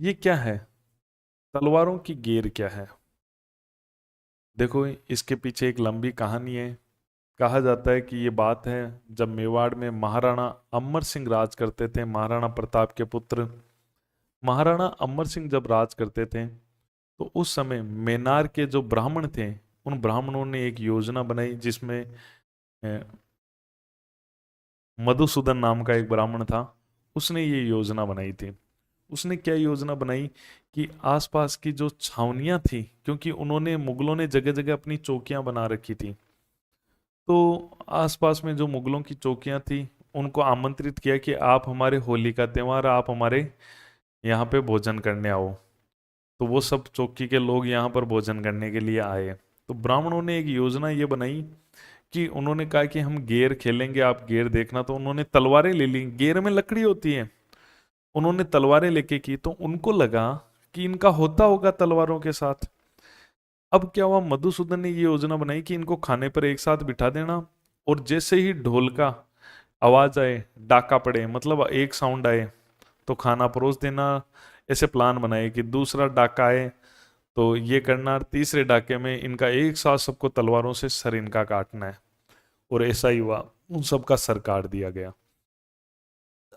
ये क्या है, तलवारों की गेर क्या है? देखो इसके पीछे एक लंबी कहानी है। कहा जाता है कि ये बात है जब मेवाड़ में महाराणा अमर सिंह राज करते थे, महाराणा प्रताप के पुत्र। महाराणा अमर सिंह जब राज करते थे तो उस समय मेनार के जो ब्राह्मण थे, उन ब्राह्मणों ने एक योजना बनाई जिसमें मधुसूदन नाम का एक ब्राह्मण था, उसने ये योजना बनाई थी। उसने क्या योजना बनाई कि आसपास की जो छावनियां थी, क्योंकि उन्होंने मुगलों ने जगह जगह अपनी चौकियां बना रखी थी, तो आसपास में जो मुगलों की चौकियां थी उनको आमंत्रित किया कि आप हमारे होली का त्योहार, आप हमारे यहाँ पे भोजन करने आओ। तो वो सब चौकी के लोग यहाँ पर भोजन करने के लिए आए। तो ब्राह्मणों ने एक योजना ये बनाई कि उन्होंने कहा कि हम गेर खेलेंगे, आप गेर देखना। तो उन्होंने तलवारें ले ली, गेर में लकड़ी होती है, उन्होंने तलवारें लेके की। तो उनको लगा कि इनका होता होगा तलवारों के साथ। अब क्या हुआ, मधुसूदन ने ये योजना बनाई कि इनको खाने पर एक साथ बिठा देना, और जैसे ही ढोल का आवाज आए, डाका पड़े, मतलब एक साउंड आए, तो खाना परोस देना। ऐसे प्लान बनाए कि दूसरा डाका आए तो ये करना, तीसरे डाके में इनका एक साथ सबको तलवारों से सर इनका काटना है। और ऐसा ही हुआ, उन सबका सर काट दिया गया।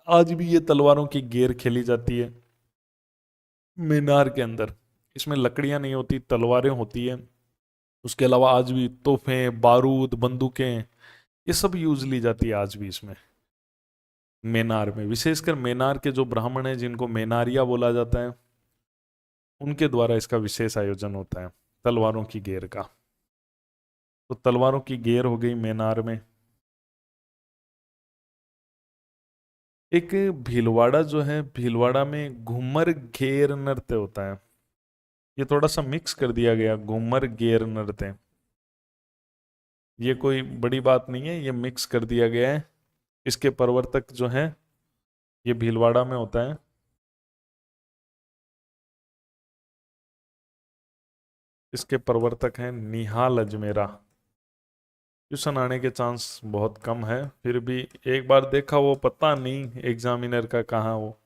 आज भी ये तलवारों की गेर खेली जाती है मीनार के अंदर। इसमें लकड़ियां नहीं होती, तलवारें होती है। उसके अलावा आज भी तोहफें, बारूद, बंदूकें, ये सब यूज ली जाती है आज भी इसमें। मेनार में विशेषकर मेनार के जो ब्राह्मण हैं, जिनको मेनारिया बोला जाता है, उनके द्वारा इसका विशेष आयोजन होता है तलवारों की गेर का। तो तलवारों की गेर हो गई मेनार में। एक भीलवाड़ा जो है, भीलवाड़ा में घूमर घेर नृत्य होता है। ये थोड़ा सा मिक्स कर दिया गया, घूमर घेर नृत्य। ये कोई बड़ी बात नहीं है, ये मिक्स कर दिया गया है। इसके प्रवर्तक जो हैं, ये भीलवाड़ा में होता है। इसके प्रवर्तक हैं निहाल अजमेरा। ट्यूशन आने के चांस बहुत कम है, फिर भी एक बार देखा, वो पता नहीं एग्जामिनर का कहाँ वो।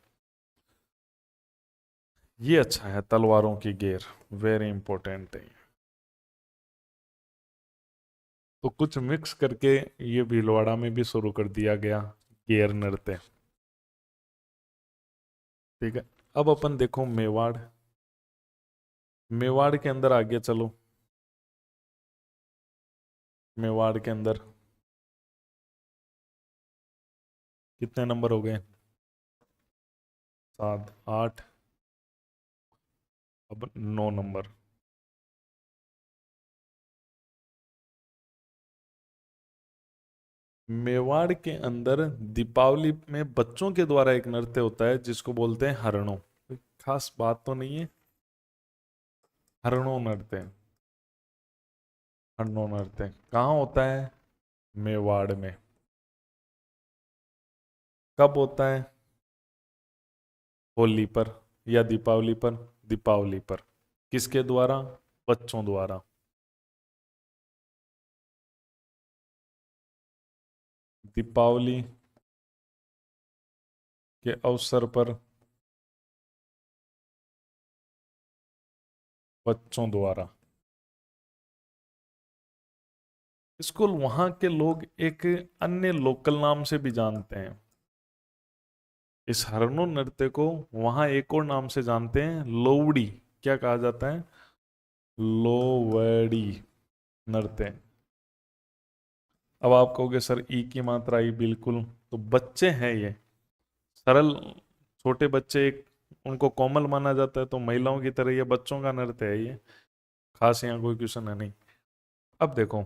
ये अच्छा है, तलवारों की गेर, वेरी इंपॉर्टेंट है। तो कुछ मिक्स करके ये भीलवाड़ा में भी शुरू कर दिया गया गेर नृत्य। ठीक है, अब अपन देखो मेवाड़। मेवाड़ के अंदर आगे चलो। मेवाड़ के अंदर कितने नंबर हो गए? 7, 8, अब 9 नंबर। मेवाड़ के अंदर दीपावली में बच्चों के द्वारा एक नृत्य होता है जिसको बोलते हैं हरणों। कोई खास बात तो नहीं है, हरणों नृत्य। हरणों नृत्य कहाँ होता है? मेवाड़ में। कब होता है? होली पर या दीपावली पर? दीपावली पर। किसके द्वारा? बच्चों द्वारा। दीपावली के अवसर पर बच्चों द्वारा। इसको वहां के लोग एक अन्य लोकल नाम से भी जानते हैं। इस हरणों नृत्य को वहां एक और नाम से जानते हैं, लोवड़ी। क्या कहा जाता है? लोवड़ी नृत्य। अब आप कहोगे सर ई की मात्रा आई, बिल्कुल। तो बच्चे हैं ये, सरल छोटे बच्चे, एक उनको कोमल माना जाता है, तो महिलाओं की तरह ये बच्चों का नृत्य है ये। खास यहाँ कोई क्वेश्चन है नहीं। अब देखो,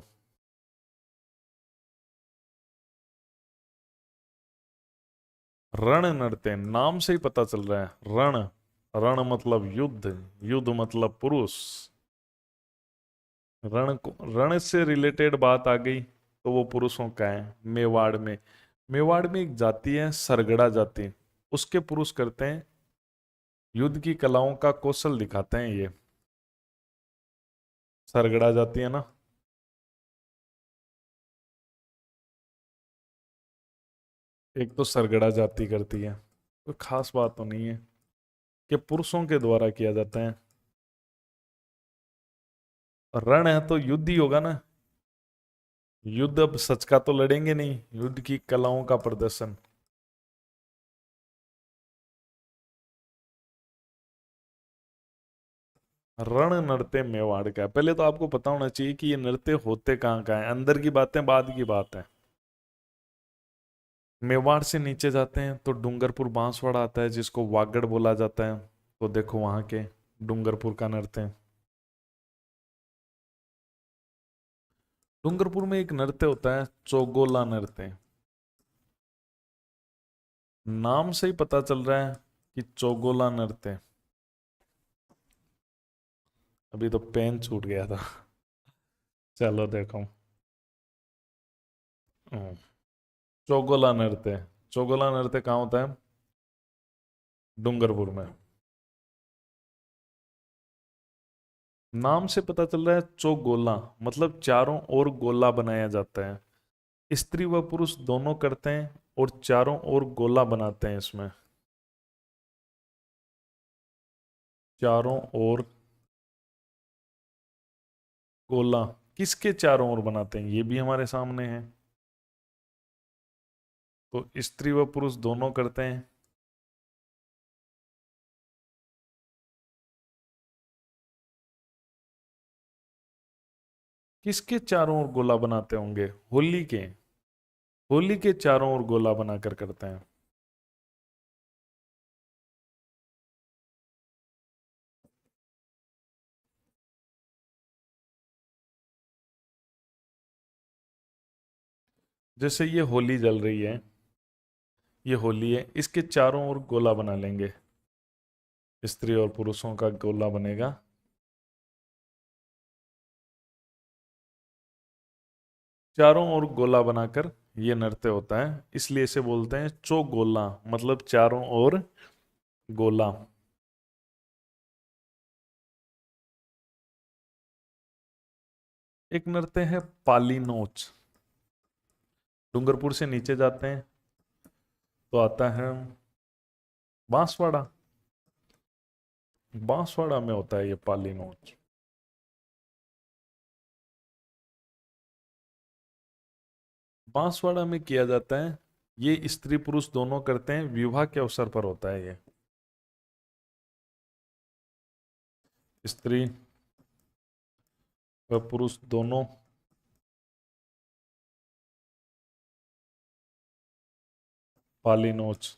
रण नृत्य नाम से ही पता चल रहा है, रण। रण मतलब युद्ध, युद्ध मतलब पुरुष। रण से रिलेटेड बात आ गई तो वो पुरुषों का है। मेवाड़ में, मेवाड़ में एक जाति है सरगड़ा जाति, उसके पुरुष करते हैं, युद्ध की कलाओं का कौशल दिखाते हैं ये। सरगड़ा जाति है ना। एक तो सरगड़ा जाति करती है, कोई खास बात तो नहीं है कि पुरुषों के द्वारा किया जाता है। रण है तो युद्ध ही होगा ना। युद्ध अब सच का तो लड़ेंगे नहीं, युद्ध की कलाओं का प्रदर्शन। रण नृत्य मेवाड़ का है। पहले तो आपको पता होना चाहिए कि ये नृत्य होते कहाँ का है, अंदर की बातें बाद की बात है। मेवाड़ से नीचे जाते हैं तो डूंगरपुर बांसवाड़ा आता है, जिसको वागड़ बोला जाता है। तो देखो वहां के डूंगरपुर का नृत्य। डूंगरपुर में एक नृत्य होता है चौगोला नृत्य। नाम से ही पता चल रहा है कि चौगोला नृत्य। अभी तो पेन छूट गया था। चलो देखो। हम्म, चौगोला नृत्य। चौगोला नृत्य कहाँ होता है? डूंगरपुर में। नाम से पता चल रहा है चौगोला, मतलब चारों ओर गोला बनाया जाता है। स्त्री व पुरुष दोनों करते हैं और चारों ओर गोला बनाते हैं इसमें। चारों ओर गोला किसके चारों ओर बनाते हैं, ये भी हमारे सामने है। तो स्त्री व पुरुष दोनों करते हैं। किसके चारों ओर गोला बनाते होंगे? होली के। होली के चारों ओर गोला बनाकर करते हैं। जैसे ये होली जल रही है, ये होली है, इसके चारों ओर गोला बना लेंगे। स्त्री और पुरुषों का गोला बनेगा। चारों ओर गोला बनाकर ये नृत्य होता है, इसलिए इसे बोलते हैं चौगोला, मतलब चारों ओर गोला। एक नृत्य है पाली नोच। डूंगरपुर से नीचे जाते हैं तो आता है बांसवाड़ा। बांसवाड़ा में होता है ये पाली नोच। बांसवाड़ा में किया जाता है, ये स्त्री पुरुष दोनों करते हैं, विवाह के अवसर पर होता है ये। स्त्री व पुरुष दोनों पाली नोच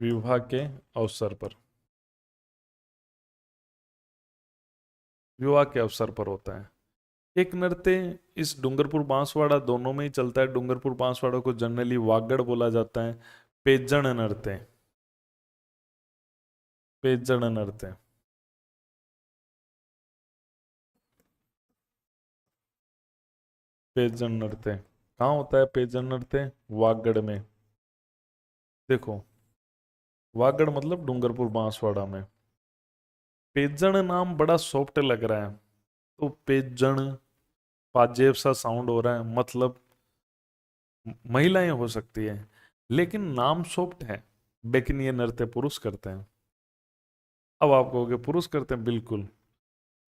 विवाह के अवसर पर, विवाह के अवसर पर होता है। एक नृत्य इस डूंगरपुर बांसवाड़ा दोनों में ही चलता है। डूंगरपुर बांसवाड़ा को जनरली वागड़ बोला जाता है। पेजण नृत्य। पेजण नृत्य। पेजण नृत्य कहाँ होता है? पेजण नृत्य वागड़ में। देखो, वागड़ मतलब डूंगरपुर बांसवाड़ा में। पेजण नाम बड़ा सॉफ्ट लग रहा है, तो पेजण पाजेब सा साउंड हो रहा है, मतलब महिलाएं हो सकती है, लेकिन नाम सॉफ्ट है। लेकिन ये नृत्य पुरुष करते हैं। अब आप कहोगे पुरुष करते हैं, बिल्कुल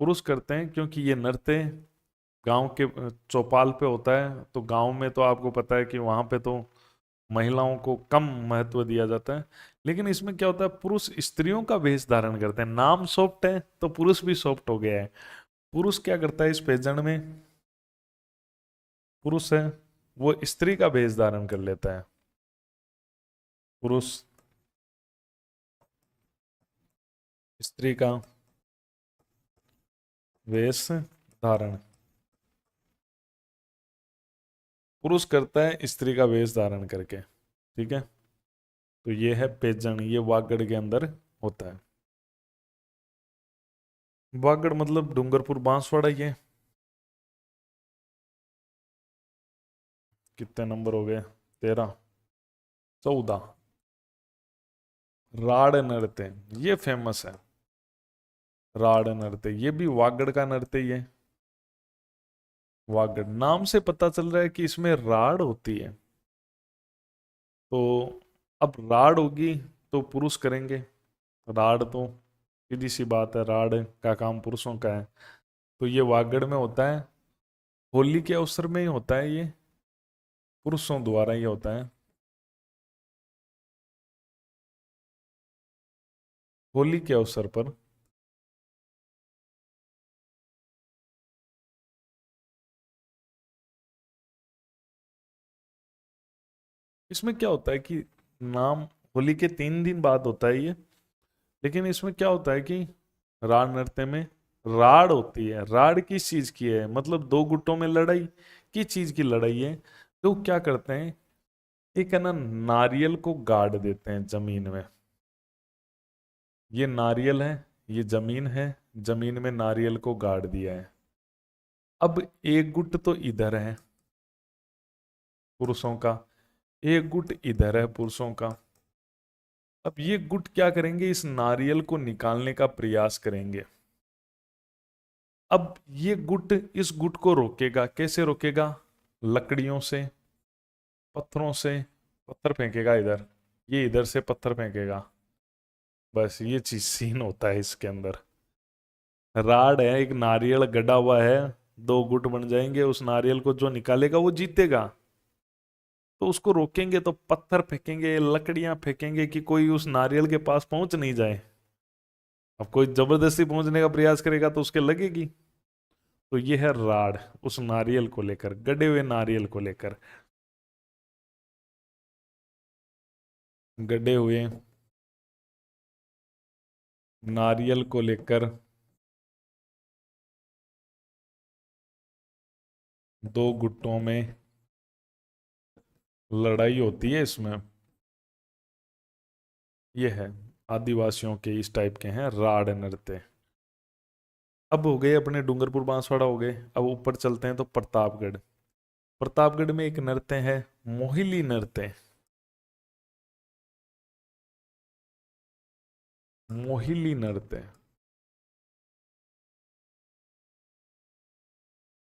पुरुष करते हैं, क्योंकि ये नृत्य गांव के चौपाल पे होता है। तो गांव में तो आपको पता है कि वहां पे तो महिलाओं को कम महत्व दिया जाता है। लेकिन इसमें क्या होता है, पुरुष स्त्रियों का वेश धारण करते हैं। नाम सॉफ्ट है तो पुरुष भी सॉफ्ट हो गया है। पुरुष क्या करता है इस पेजण में? पुरुष है, वो स्त्री का वेश धारण कर लेता है। पुरुष स्त्री का वेश धारण, पुरुष करता है स्त्री का वेश धारण करके। ठीक है, तो ये है पेजण, ये वागड़ के अंदर होता है। वागड़ मतलब डूंगरपुर बांसवाड़ा। ये कितने नंबर हो गए? 13। 14। राड़ नृत्य, ये फेमस है। राड़ नृत्य ये भी वागड़ का नृत्य ही है। वागड़ नाम से पता चल रहा है कि इसमें राड़ होती है। तो अब राड़ होगी तो पुरुष करेंगे। राड़ तो सीधी सी बात है, राड़ का काम पुरुषों का है। तो ये वागड़ में होता है, होली के अवसर में ही होता है ये, पुरुषों द्वारा ही होता है। होली के अवसर पर। इसमें क्या होता है कि नाम होली के 3 दिन बाद होता है ये, लेकिन इसमें क्या होता है कि राड़ नृत्य में राड़ होती है। राड़ किस चीज की है, मतलब दो गुटों में लड़ाई, किस चीज की लड़ाई है? तो क्या करते हैं, एक है ना नारियल को गाड़ देते हैं जमीन में। ये नारियल है, ये जमीन है, जमीन में नारियल को गाड़ दिया है। अब एक गुट तो इधर है पुरुषों का, एक गुट इधर है पुरुषों का। अब ये गुट क्या करेंगे, इस नारियल को निकालने का प्रयास करेंगे। अब ये गुट इस गुट को रोकेगा, कैसे रोकेगा? लकड़ियों से, पत्थरों से। पत्थर फेंकेगा इधर, ये इधर से पत्थर फेंकेगा। बस ये चीज सीन होता है इसके अंदर। राड है, एक नारियल गड़ा हुआ है, दो गुट बन जाएंगे, उस नारियल को जो निकालेगा वो जीतेगा। तो उसको रोकेंगे तो पत्थर फेंकेंगे, लकड़ियां फेंकेंगे कि कोई उस नारियल के पास पहुंच नहीं जाए। अब कोई जबरदस्ती पहुंचने का प्रयास करेगा तो उसके लगेगी। तो ये है राड, उस नारियल को लेकर, गड़े हुए नारियल को लेकर। गड़े हुए नारियल को लेकर दो गुटों में लड़ाई होती है इसमें। ये है आदिवासियों के, इस टाइप के हैं राड नृत्य। अब हो गए अपने डूंगरपुर बांसवाड़ा हो गए, अब ऊपर चलते हैं तो प्रतापगढ़। प्रतापगढ़ में एक नृत्य है मोहिली नृत्य। मोहिली नृत्य,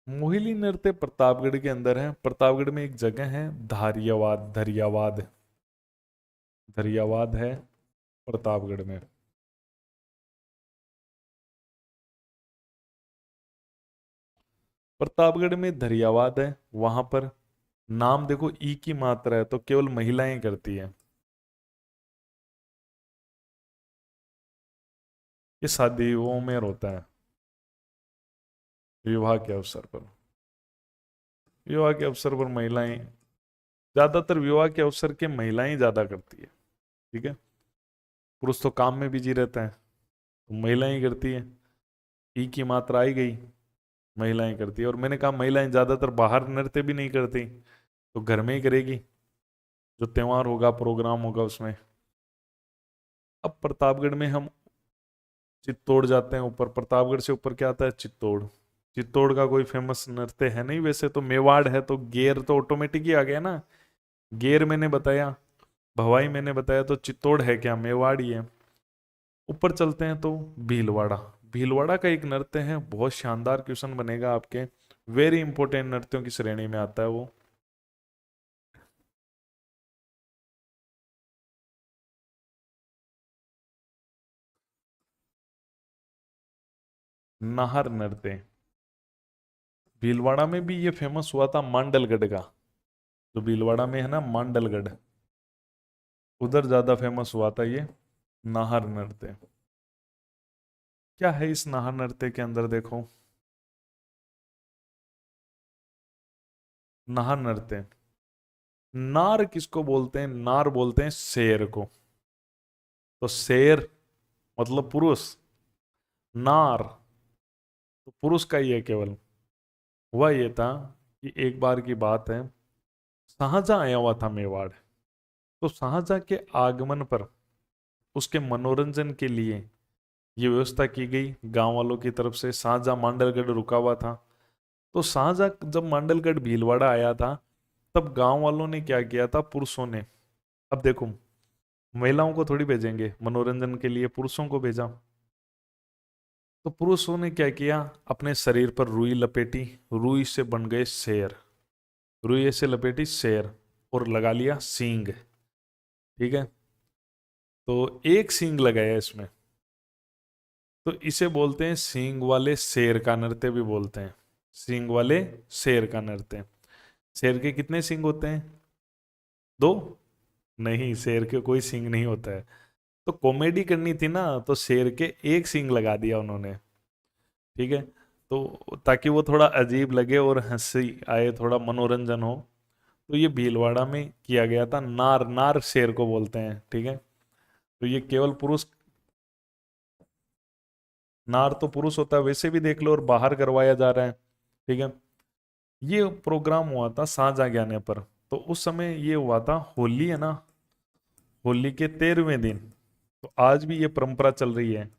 मोहिली नृत्य प्रतापगढ़ के अंदर है। प्रतापगढ़ में एक जगह है धारियावाद, धरियावाद, धरियावाद है प्रतापगढ़ में। प्रतापगढ़ में धरियावाद है, वहां पर नाम देखो ई की मात्रा है तो केवल महिलाएं करती है। ये शादियों में होता है, विवाह के अवसर पर। विवाह के अवसर पर महिलाएं, ज्यादातर विवाह के अवसर के महिलाएं ज्यादा करती है। ठीक है, पुरुष तो काम में बिजी रहता है, तो महिलाएं करती है। ई की मात्रा आई गई, महिलाएं करती है। और मैंने कहा महिलाएं ज्यादातर बाहर नृत्य भी नहीं करती, तो घर में ही करेगी, जो त्योहार होगा, प्रोग्राम होगा उसमें। अब प्रतापगढ़ में हम चित्तौड़ जाते हैं ऊपर। प्रतापगढ़ से ऊपर क्या आता है, चित्तौड़। चित्तौड़ का कोई फेमस नृत्य है नहीं वैसे तो, मेवाड़ है, तो गेर तो ऑटोमेटिक ही आ गया ना। गेर मैंने बताया, भवाई मैंने बताया, तो चित्तौड़ है क्या, मेवाड़ ही है। ऊपर चलते हैं तो भीलवाड़ा। भीलवाड़ा का एक नृत्य है, बहुत शानदार क्वेश्चन बनेगा आपके, वेरी इंपॉर्टेंट नृत्यों की श्रेणी में आता है वो। नाहर नृत्य, भीलवाड़ा में भी ये फेमस हुआ था मांडलगढ़ का। जो भीलवाड़ा में है ना मांडलगढ़, उधर ज्यादा फेमस हुआ था ये नाहर नृत्य। क्या है इस नाहर नृत्य के अंदर, देखो। नाहर नृत्य, नार किसको बोलते हैं, नार बोलते हैं शेर को। तो शेर मतलब पुरुष, नार तो पुरुष का ही है केवल। हुआ ये था कि एक बार की बात है, शाहजहां आया हुआ था मेवाड़। तो शाहजहां के आगमन पर उसके मनोरंजन के लिए ये व्यवस्था की गई गांव वालों की तरफ से। शाहजहां मांडलगढ़ रुका हुआ था, तो शाहजहां जब मांडलगढ़ भीलवाड़ा आया था, तब गांव वालों ने क्या किया था, पुरुषों ने, अब देखो महिलाओं को थोड़ी भेजेंगे मनोरंजन के लिए, पुरुषों को भेजा। तो पुरुषों ने क्या किया, अपने शरीर पर रुई लपेटी, रुई से बन गए शेर, रुई से लपेटी शेर, और लगा लिया सींग। ठीक है, तो एक सींग लगाया इसमें, तो इसे बोलते हैं सींग वाले शेर का नृत्य भी बोलते हैं। सींग वाले शेर का नृत्य। शेर के कितने सींग होते हैं, दो? नहीं, शेर के कोई सींग नहीं होता है। तो कॉमेडी करनी थी ना, तो शेर के एक सींग लगा दिया उन्होंने। ठीक है, तो ताकि वो थोड़ा अजीब लगे और हंसी आए, थोड़ा मनोरंजन हो, तो ये भीलवाड़ा में किया गया था। नार, नार शेर को बोलते हैं, ठीक है। तो ये केवल पुरुष, नार तो पुरुष होता है, वैसे भी देख लो, और बाहर करवाया जा रहा है, ठीक है। ये प्रोग्राम हुआ था शाहजहां के आने पर। तो उस समय ये हुआ था, होली है ना, होली के 13वें दिन। तो आज भी ये परंपरा चल रही है।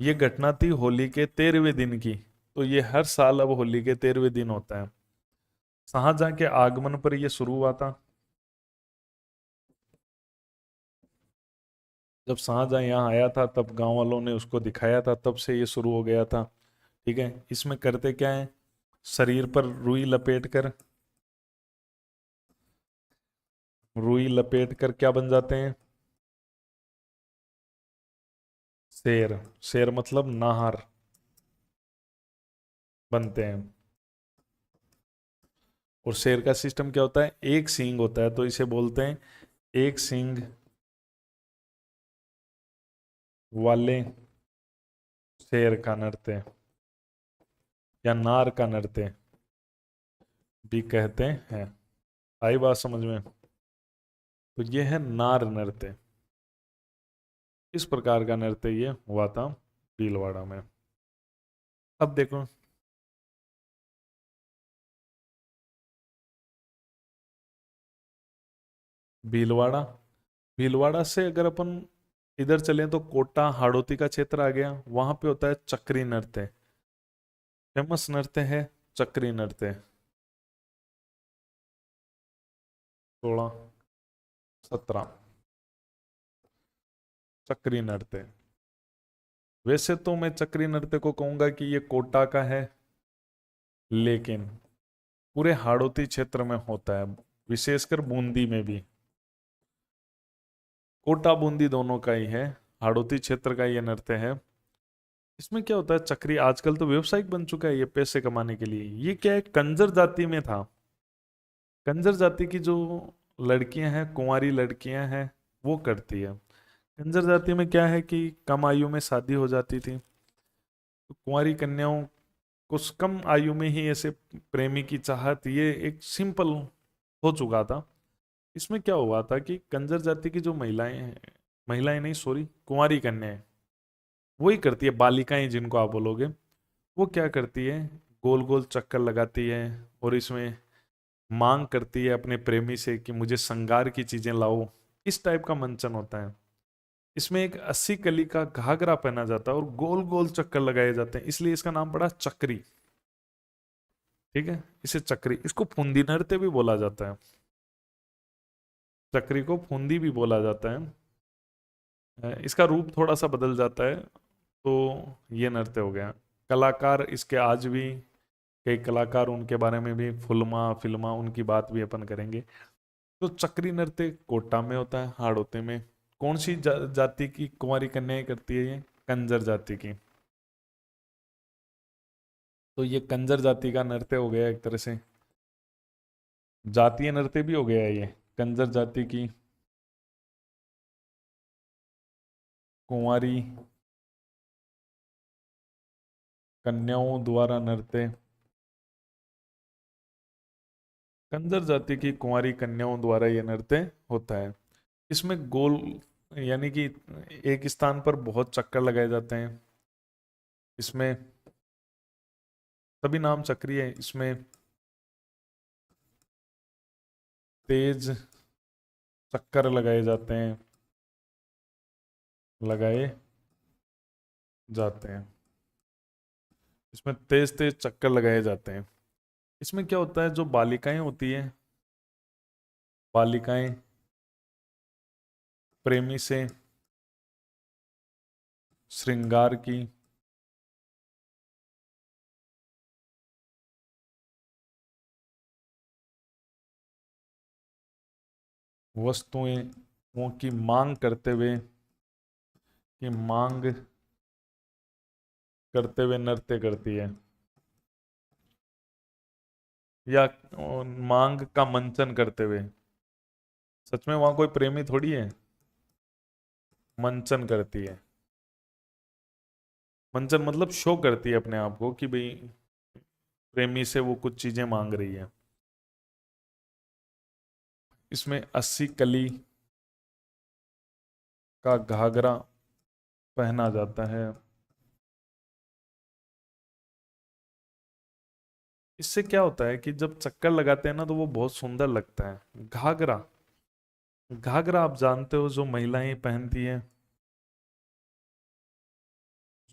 ये घटना थी होली के 13वें दिन की। तो ये हर साल अब होली के 13वें दिन होता है। शाहजहां के आगमन पर यह शुरू हुआ था। जब शाहजहां यहाँ आया था तब गांव वालों ने उसको दिखाया था, तब से ये शुरू हो गया था, ठीक है। इसमें करते क्या है, शरीर पर रुई लपेट कर, रुई लपेट कर क्या बन जाते हैं, शेर। शेर मतलब नाहर बनते हैं। और शेर का सिस्टम क्या होता है, एक सींग होता है, तो इसे बोलते हैं एक सींग वाले शेर का नृत्य, या नार का नृत्य भी कहते हैं। आई बात समझ में? तो ये है नार नृत्य। इस प्रकार का नृत्य ये हुआ था भीलवाड़ा में। अब देखो, भीलवाड़ा, भीलवाड़ा से अगर अपन इधर चलें तो कोटा हाड़ौती का क्षेत्र आ गया। वहां पे होता है चक्री नृत्य। फेमस नृत्य है चक्री नृत्य। 16, 17 चक्री नृत्य। वैसे तो मैं चक्री नृत्य को कहूंगा कि ये कोटा का है, लेकिन पूरे हाड़ौती क्षेत्र में होता है, विशेषकर बूंदी में भी। कोटा बूंदी दोनों का ही है, हाड़ौती क्षेत्र का ये नृत्य है। इसमें क्या होता है, चक्री आजकल तो व्यवसायिक बन चुका है ये पैसे कमाने के लिए। ये क्या है, कंजर जाति में था। कंजर जाति की जो लड़कियां हैं, कुंवारी लड़कियां हैं, वो करती है। कंजर जाति में क्या है कि कम आयु में शादी हो जाती थी, तो कुंवारी कन्याओं को कम आयु में ही ऐसे प्रेमी की चाहत, ये एक सिंपल हो चुका था। इसमें क्या हुआ था कि कंजर जाति की जो महिलाएं हैं, महिलाएं नहीं सॉरी, कुंवारी कन्याएं, वही करती है, बालिकाएं जिनको आप बोलोगे, वो क्या करती है, गोल गोल चक्कर लगाती है, और इसमें मांग करती है अपने प्रेमी से कि मुझे श्रृंगार की चीजें लाओ। इस टाइप का मंचन होता है। इसमें एक 80 कली का घाघरा पहना जाता है और गोल गोल चक्कर लगाए जाते हैं, इसलिए इसका नाम पड़ा चक्री, ठीक है। इसे चक्री, इसको फुंदी नृत्य भी बोला जाता है। चक्री को फुंदी भी बोला जाता है। इसका रूप थोड़ा सा बदल जाता है। तो ये नृत्य हो गया। कलाकार इसके आज भी, कई कलाकार, उनके बारे में भी फुलमा फिल्मा उनकी बात भी अपन करेंगे। तो चक्री नृत्य कोटा में होता है, हाड़ौती में। कौन सी जाति की कुंवारी कन्याएं करती है ये, कंजर जाति की। तो ये कंजर जाति का नृत्य हो गया एक तरह से, जातीय नृत्य भी हो गया है ये। कंजर जाति की कुंवारी कन्याओं द्वारा नृत्य, कंजर जाति की कुंवारी कन्याओं द्वारा ये नृत्य होता है। इसमें गोल, यानी कि एक स्थान पर बहुत चक्कर लगाए जाते हैं। इसमें सभी नाम चक्रीय है। इसमें तेज चक्कर लगाए जाते हैं, लगाए जाते हैं। इसमें तेज तेज चक्कर लगाए जाते हैं। इसमें क्या होता है, जो बालिकाएं होती हैं, बालिकाएं प्रेमी से श्रृंगार की वस्तुएं, वो की मांग करते हुए, की मांग करते हुए नृत्य करती है, या मांग का मंचन करते हुए। सच में वहां कोई प्रेमी थोड़ी है, मंचन करती है। मंचन मतलब शो करती है अपने आप को कि भाई प्रेमी से वो कुछ चीजें मांग रही है। इसमें 80 कली का घाघरा पहना जाता है। इससे क्या होता है कि जब चक्कर लगाते हैं ना तो वो बहुत सुंदर लगता है। घाघरा, घाघरा आप जानते हो जो महिलाएं पहनती हैं,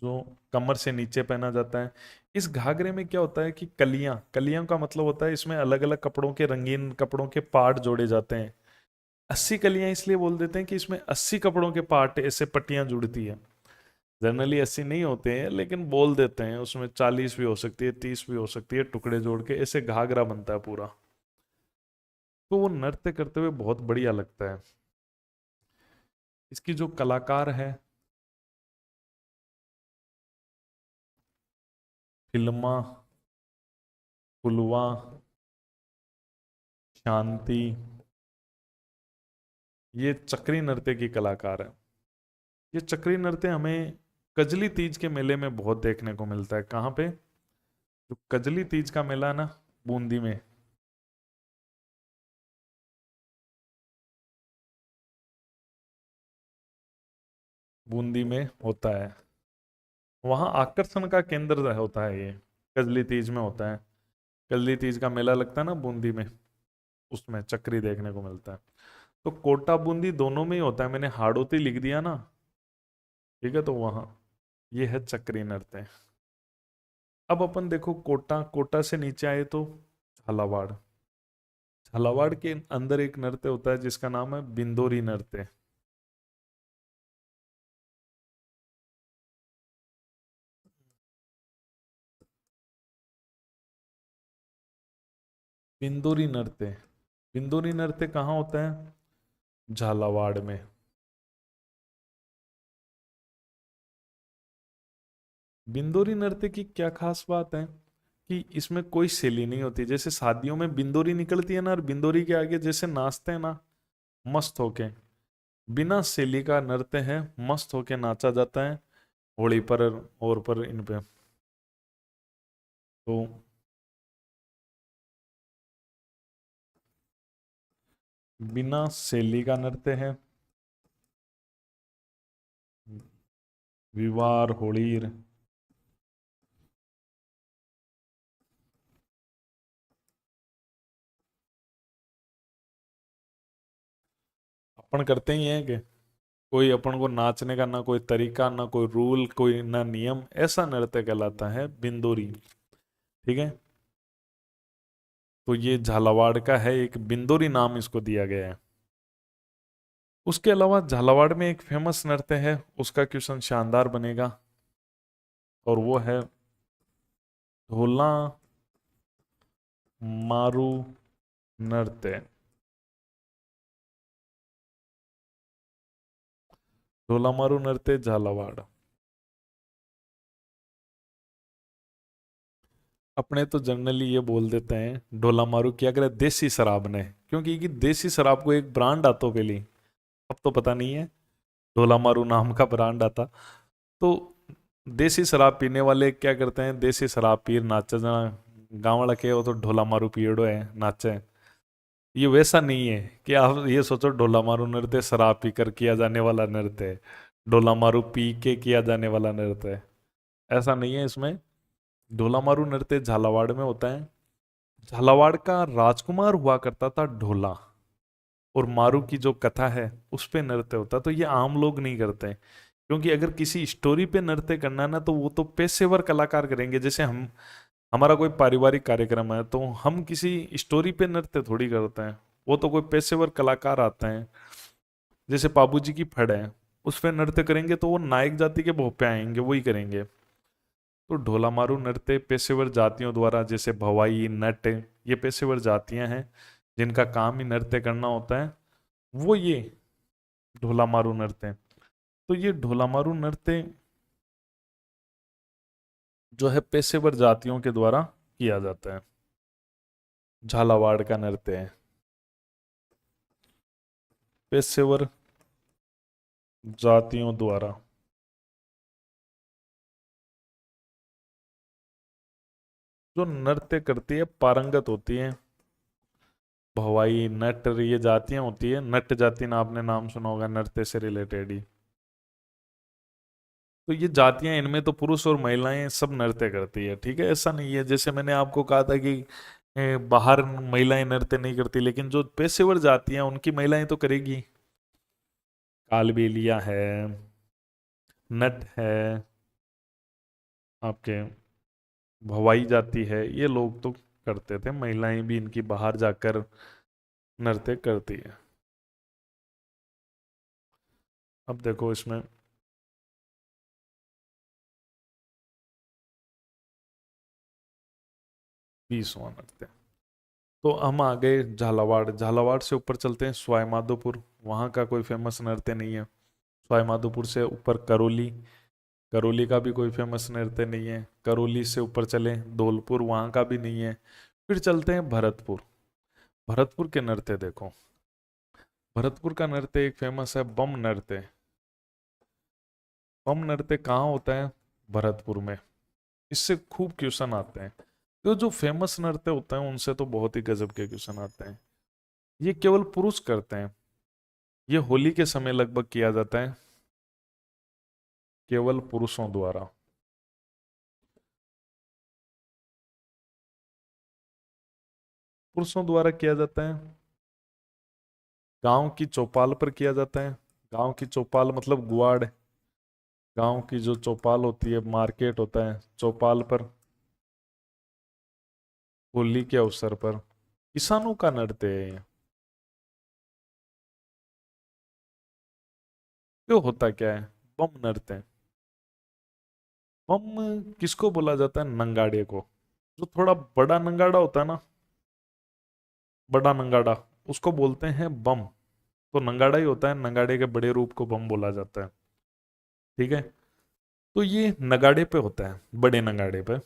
जो कमर से नीचे पहना जाता है। इस घाघरे में क्या होता है कि कलियां, कलियों का मतलब होता है इसमें अलग अलग कपड़ों के, रंगीन कपड़ों के पार्ट जोड़े जाते हैं। 80 कलियां इसलिए बोल देते हैं कि इसमें 80 कपड़ों के पार्ट, ऐसे पट्टियां जुड़ती है। जनरली 80 नहीं होते हैं लेकिन बोल देते हैं, उसमें 40 भी हो सकती है, 30 भी हो सकती है, टुकड़े जोड़ के ऐसे घाघरा बनता है पूरा। तो वो नृत्य करते हुए बहुत बढ़िया लगता है। इसकी जो कलाकार है, फिल्मा, फुलवा, शांति, ये चक्री नृत्य की कलाकार है। ये चक्री नृत्य हमें कजली तीज के मेले में बहुत देखने को मिलता है। कहाँ पे? जो कजली तीज का मेला है ना, बूंदी में, बूंदी में होता है। वहाँ आकर्षण का केंद्र होता है ये, कजली तीज में होता है। कजली तीज का मेला लगता है ना बूंदी में, उसमें चक्री देखने को मिलता है। तो कोटा बूंदी दोनों में ही होता है, मैंने हाड़ोती लिख दिया ना, ठीक है, तो वहाँ ये है चक्री नृत्य। अब अपन देखो, कोटा, कोटा से नीचे आए तो झालावाड़। झालावाड़ के अंदर एक नृत्य होता है जिसका नाम है बिंदोरी नृत्य। बिंदोरी नृत्य, बिंदोरी नृत्य कहाँ होता है? झालावाड़ में। बिंदोरी नृत्य की क्या खास बात है कि इसमें कोई शैली नहीं होती। जैसे शादियों में बिंदोरी निकलती है ना, और बिंदोरी के आगे जैसे नाचते हैं ना, मस्त होके, बिना शैली का नृत्य है, मस्त होके नाचा जाता है होली पर और पर इन पे। तो बिना शैली का नृत्य है, विवार होलीर। अपन करते ही हैं कि कोई अपन को नाचने का ना कोई तरीका, ना कोई रूल, कोई ना नियम, ऐसा नृत्य कहलाता है बिंदोरी। ठीक है, तो ये झालावाड़ का है, एक बिंदोरी नाम इसको दिया गया है। उसके अलावा झालावाड़ में एक फेमस नृत्य है, उसका क्वेश्चन शानदार बनेगा, और वो है ढोला मारू नृत्य। ढोला मारू नृत्य झालावाड़। अपने तो जनरली ये बोल देते हैं ढोला मारू क्या करे देसी शराब ने, क्योंकि ये देसी शराब को एक ब्रांड आता पहले, अब तो पता नहीं है, ढोला मारू नाम का ब्रांड आता। तो देसी शराब पीने वाले क्या करते हैं, देसी शराब पीर नाचे जना, गाँव वाला के वो तो ढोला मारू पियड़ो है नाचे। ये वैसा नहीं है कि आप ये सोचो ढोला मारू नृत्य शराब पीकर किया जाने वाला नृत्य है, ढोला मारू पी के किया जाने वाला नृत्य है, ऐसा नहीं है इसमें। ढोला मारू नृत्य झालावाड़ में होता है। झालावाड़ का राजकुमार हुआ करता था ढोला, और मारू की जो कथा है उस पे नृत्य होता, तो ये आम लोग नहीं करते। क्योंकि अगर किसी स्टोरी पे नृत्य करना है ना, तो वो तो पेशेवर कलाकार करेंगे। जैसे हम, हमारा कोई पारिवारिक कार्यक्रम है तो हम किसी स्टोरी पे नृत्य थोड़ी करते हैं, वो तो कोई पेशेवर कलाकार आते हैं। जैसे पाबू जी की फड़ है, उस पे नृत्य करेंगे तो वो नायक जाति के भोपे आएंगे, वही करेंगे। तो ढोला मारू नृत्य पेशेवर जातियों द्वारा, जैसे भवाई, नट, ये पेशेवर जातियां हैं जिनका काम ही नृत्य करना होता है, वो ये ढोला मारू नृत्य। तो ये ढोला मारू नृत्य जो है पेशेवर जातियों के द्वारा किया जाता है। झालावाड़ का नृत्य है पेशेवर जातियों द्वारा। जो नृत्य करती है पारंगत होती है, भवाई, नट, ये जातियां होती है। नट जाति ना आपने नाम सुना होगा, नृत्य से रिलेटेड ही। तो ये जातियां, इनमें तो पुरुष और महिलाएं सब नृत्य करती है, ठीक है। ऐसा नहीं है, जैसे मैंने आपको कहा था कि बाहर महिलाएं नृत्य नहीं करती, लेकिन जो पेशेवर जातियां उनकी महिलाएं तो करेगी। कालबेलिया है, नट है, आपके भवाई जाति है, ये लोग तो करते थे। महिलाएं भी इनकी बाहर जाकर नृत्य करती है। अब देखो इसमें 20वां नृत्य। तो हम आ गए झालावाड़। झालावाड़ से ऊपर चलते हैं सवाई माधोपुर। वहाँ का कोई फेमस नृत्य नहीं है। सवाई माधोपुर से ऊपर करौली। करौली का भी कोई फेमस नृत्य नहीं है। करौली से ऊपर चले धौलपुर, वहाँ का भी नहीं है। फिर चलते हैं भरतपुर। भरतपुर के नृत्य देखो। भरतपुर का नृत्य एक फेमस है बम नृत्य। बम नृत्य कहाँ होता है? भरतपुर में। इससे खूब क्वेश्चन आते हैं। तो जो फेमस नृत्य होते हैं उनसे तो बहुत ही गजब के क्वेश्चन आते हैं। ये केवल पुरुष करते हैं। ये होली के समय लगभग किया जाता है, केवल पुरुषों द्वारा। पुरुषों द्वारा किया जाता है। गांव की चौपाल पर किया जाता है। गांव की चौपाल मतलब गुआड़। गांव की जो चौपाल होती है, मार्केट होता है, चौपाल पर होली के अवसर पर किसानों का नृत्य है ये। क्यों होता क्या है? बम नृत्य। बम किसको बोला जाता है? नंगाड़े को। जो थोड़ा बड़ा नंगाड़ा होता है ना, बड़ा नंगाड़ा, उसको बोलते हैं बम। तो नंगाड़ा ही होता है, नंगाड़े के बड़े रूप को बम बोला जाता है, ठीक है। तो ये नगाड़े पे होता है, बड़े नगाड़े पे।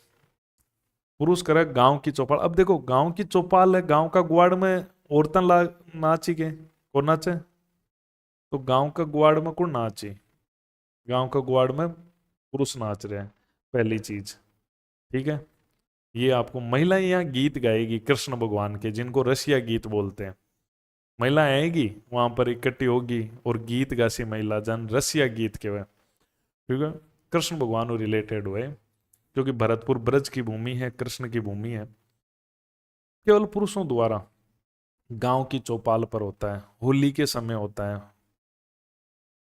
पुरुष करे गांव की चौपाल। अब देखो, गांव की चौपाल है, गांव का गुआड़ में औरतन ला नाची के कौन नाचे? तो गांव का गुआड़ में कौन नाची? गांव का गुआड़ में पुरुष नाच रहे हैं, पहली चीज, ठीक है। ये आपको महिलाएं यहाँ गीत गाएगी कृष्ण भगवान के, जिनको रसिया गीत बोलते हैं। महिला आएगी वहां पर, इकट्ठी होगी और गीत गासी महिला जन रसिया गीत के हुए, ठीक है। कृष्ण भगवान और रिलेटेड हुए, क्योंकि भरतपुर ब्रज की भूमि है, कृष्ण की भूमि है। केवल पुरुषों द्वारा गांव की चौपाल पर होता है, होली के समय होता है।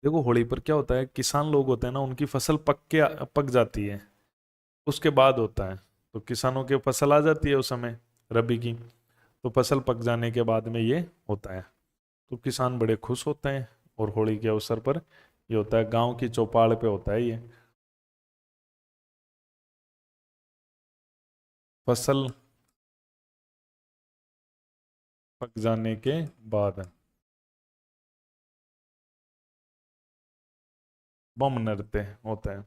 देखो होली पर क्या होता है, किसान लोग होते हैं ना, उनकी फसल पक जाती है, उसके बाद होता है। तो किसानों की फसल आ जाती है उस समय, रबी की। तो फसल पक जाने के बाद में ये होता है। तो किसान बड़े खुश होते हैं, और होली के अवसर पर ये होता है, गांव की चौपाल पे होता है ये। फसल पक जाने के बाद बम नृत्य होता है।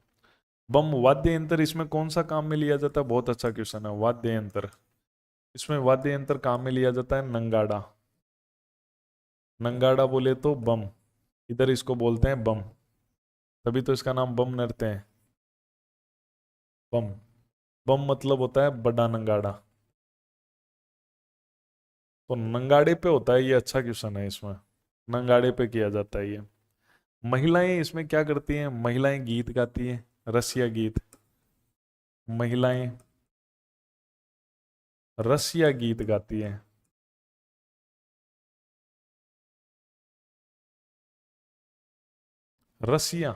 बम वाद्य यंत्र इसमें कौन सा काम में लिया जाता है? बहुत अच्छा क्वेश्चन है। वाद्य यंत्र, इसमें वाद्य यंत्र काम में लिया जाता है नंगाड़ा। नंगाड़ा बोले तो बम, इधर इसको बोलते हैं बम, तभी तो इसका नाम बम नृत्य है। बम, बम मतलब होता है बड़ा नंगाड़ा। तो नंगाड़े पे होता है ये, अच्छा क्वेश्चन है इसमें। नंगाड़े पे किया जाता है ये। महिलाएं इसमें क्या करती हैं? महिलाएं गीत गाती हैं, रसिया गीत। महिलाएं रसिया गीत गाती हैं। रसिया,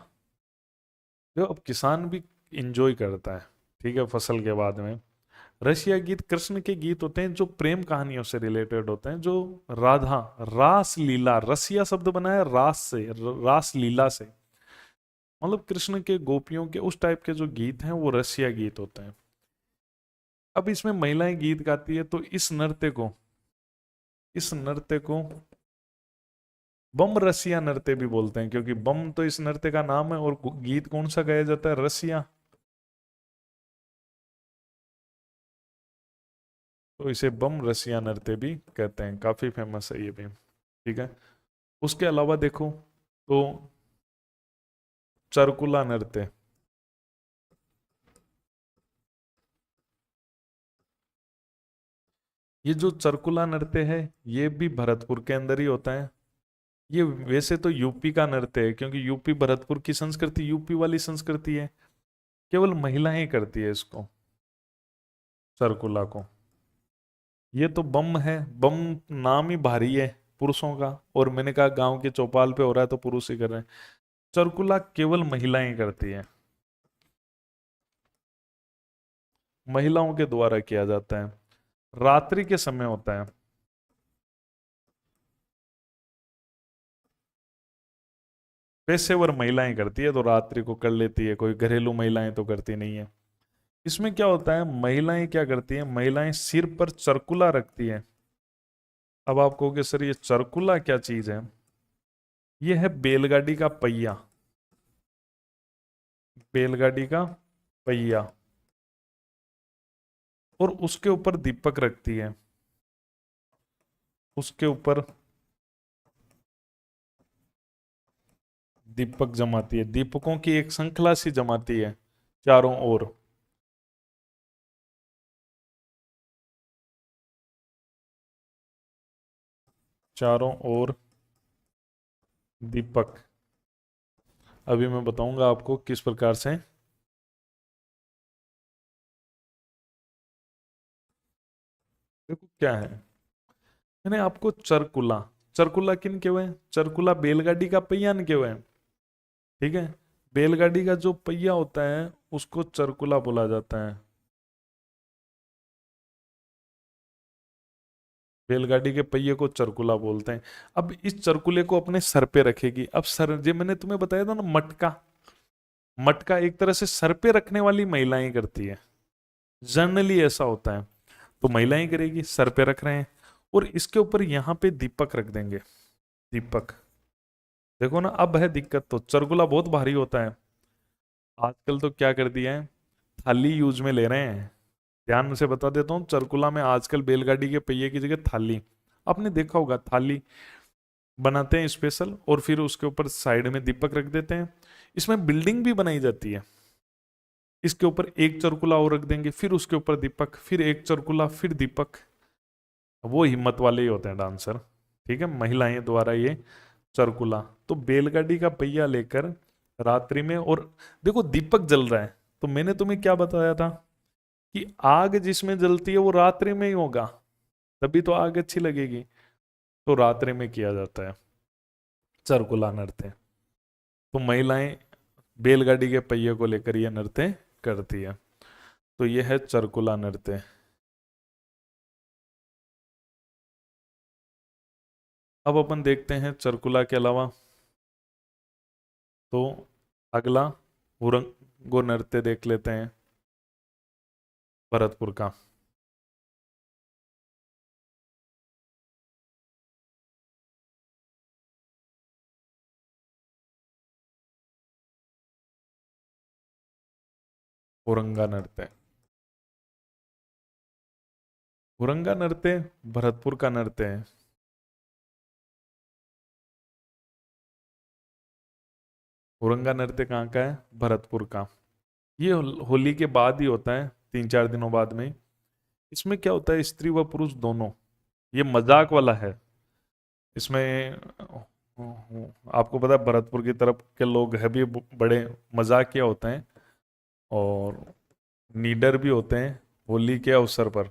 जो अब किसान भी इंजॉय करता है, ठीक है, फसल के बाद में। रसिया गीत कृष्ण के गीत होते हैं, जो प्रेम कहानियों से रिलेटेड होते हैं, जो राधा, रास लीला, रसिया शब्द बना है रास से, रास लीला से, मतलब कृष्ण के गोपियों के उस टाइप के जो गीत हैं वो रसिया गीत होते हैं। अब इसमें महिलाएं गीत गाती है, तो इस नृत्य को बम रसिया नृत्य भी बोलते हैं, क्योंकि बम तो इस नृत्य का नाम है, और गीत कौन सा गाया जाता है? रसिया। तो इसे बम रसिया नृत्य भी कहते हैं, काफी फेमस है ये भी, ठीक है। उसके अलावा देखो तो चरकुला नृत्य। ये जो चरकुला नृत्य है ये भी भरतपुर के अंदर ही होता है। ये वैसे तो यूपी का नृत्य है, क्योंकि यूपी भरतपुर की संस्कृति यूपी वाली संस्कृति है। केवल महिलाएं करती है इसको, चरकुला को। ये तो बम है, बम नाम ही भारी है पुरुषों का, और मैंने कहा गांव के चौपाल पे हो रहा है तो पुरुष ही कर रहे हैं। चरकुला केवल महिलाएं करती है, महिलाओं के द्वारा किया जाता है, रात्रि के समय होता है। पेशेवर महिलाएं करती है तो रात्रि को कर लेती है, कोई घरेलू महिलाएं तो करती नहीं है। इसमें क्या होता है, महिलाएं क्या करती हैं, महिलाएं सिर पर चरकुला रखती हैं। अब आप कहोगे सर ये चरकुला क्या चीज है? ये है बैलगाड़ी का पहिया, बैलगाड़ी का पहिया, और उसके ऊपर दीपक रखती है, उसके ऊपर दीपक जमाती है, दीपकों की एक श्रृंखला सी जमाती है चारों ओर। चारों ओर दीपक। अभी मैं बताऊंगा आपको किस प्रकार से। देखो क्या है, मैंने आपको चरकुला, चरकुला किन के हुए, चरकुला बैलगाड़ी का पहिया के हुए, ठीक है। बैलगाड़ी का जो पहिया होता है उसको चरकुला बोला जाता है। बैलगाड़ी के पहिए को चरकुला बोलते हैं। अब इस चरकुले को अपने सर पे रखेगी। अब सर, जो मैंने तुम्हें बताया था ना मटका, मटका एक तरह से सर पे रखने वाली महिलाएं करती है, जनरली ऐसा होता है। तो महिलाएं करेगी, सर पे रख रहे हैं, और इसके ऊपर यहां पे दीपक रख देंगे, दीपक। देखो ना, अब है दिक्कत, तो चरगुला बहुत भारी होता है। आजकल तो क्या कर दिया है, थाली यूज में ले रहे हैं। ध्यान से बता देता हूँ, चरकुला में आजकल बैलगाड़ी के पहिए की जगह थाली, आपने देखा होगा, थाली बनाते हैं स्पेशल, और फिर उसके ऊपर साइड में दीपक रख देते हैं। इसमें बिल्डिंग भी बनाई जाती है। इसके ऊपर एक चरकुला और रख देंगे, फिर उसके ऊपर दीपक, फिर एक चरकुला, फिर दीपक। वो हिम्मत वाले ही होते हैं डांसर, ठीक है, महिलाएं द्वारा ये चरकुला। तो बैलगाड़ी का पहिया लेकर रात्रि में, और देखो दीपक जल रहा है, तो मैंने तुम्हें क्या बताया था कि आग जिसमें जलती है वो रात्रि में ही होगा, तभी तो आग अच्छी लगेगी। तो रात्रि में किया जाता है चरकुला नृत्य। तो महिलाएं बैलगाड़ी के पहिए को लेकर यह नृत्य करती है। तो यह है चरकुला नृत्य। अब अपन देखते हैं चरकुला के अलावा, तो अगला हुरंगो नृत्य देख लेते हैं भरतपुर का। हुरंगा नृत्य, हुरंगा नृत्य भरतपुर का नृत्य है। हुरंगा नृत्य कहाँ का है, भरतपुर का। ये होली के बाद ही होता है, 3-4 दिनों बाद में। इसमें क्या होता है, स्त्री व पुरुष दोनों, ये मजाक वाला है। इसमें आपको पता है भरतपुर की तरफ के लोग है भी बड़े मजाकिया होते हैं, और नीडर भी होते हैं होली के अवसर पर।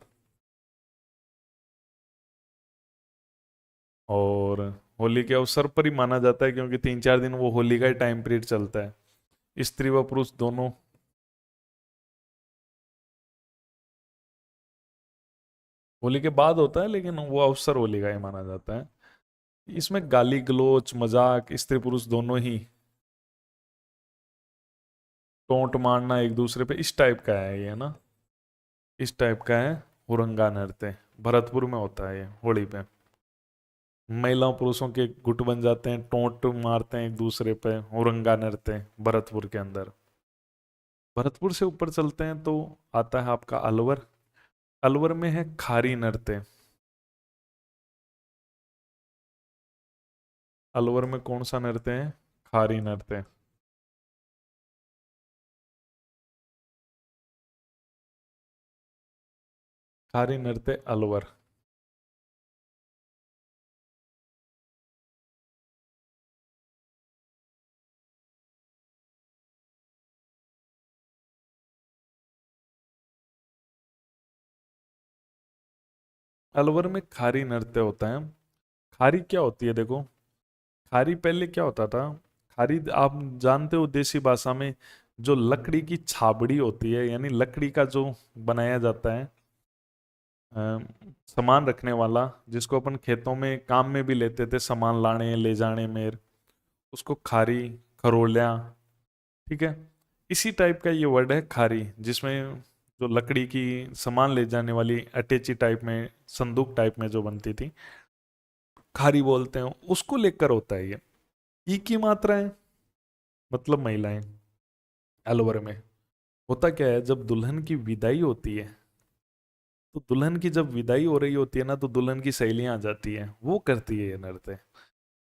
और होली के अवसर पर ही माना जाता है, क्योंकि 3-4 दिन वो होली का ही टाइम पीरियड चलता है। स्त्री व पुरुष दोनों। होली के बाद होता है, लेकिन वो अवसर होली का ही माना जाता है। इसमें गाली गलोच मजाक स्त्री पुरुष दोनों ही, टोंट मारना एक दूसरे पे, इस टाइप का है ये ना, इस टाइप का है हुरंगा नृत्य। भरतपुर में होता है ये होली पे। महिलाओं पुरुषों के गुट बन जाते हैं, टोंट मारते हैं एक दूसरे पे, हुरंगा नृत्य भरतपुर के अंदर। भरतपुर से ऊपर चलते हैं तो आता है आपका अलवर। अलवर में है खारी नृत्य। अलवर में कौन सा नृत्य है, खारी नृत्य। खारी नृत्य अलवर। अलवर में खारी नृत्य होता है। खारी क्या होती है देखो, खारी पहले क्या होता था, खारी आप जानते हो देसी भाषा में जो लकड़ी की छाबड़ी होती है, यानी लकड़ी का जो बनाया जाता है अ, सामान रखने वाला, जिसको अपन खेतों में काम में भी लेते थे, सामान लाने ले जाने में, उसको खारी, खरोल्या, ठीक है। इसी टाइप का ये वर्ड है खारी, जिसमें जो लकड़ी की सामान ले जाने वाली अटैची टाइप में, संदूक टाइप में जो बनती थी, खारी बोलते हैं, उसको लेकर होता है ये। ई की मात्रा है, मतलब महिलाएं। अलवर में होता क्या है, जब दुल्हन की विदाई होती है, तो दुल्हन की जब विदाई हो रही होती है ना, तो दुल्हन की सहेलियां आ जाती हैं, वो करती है ये नृत्य।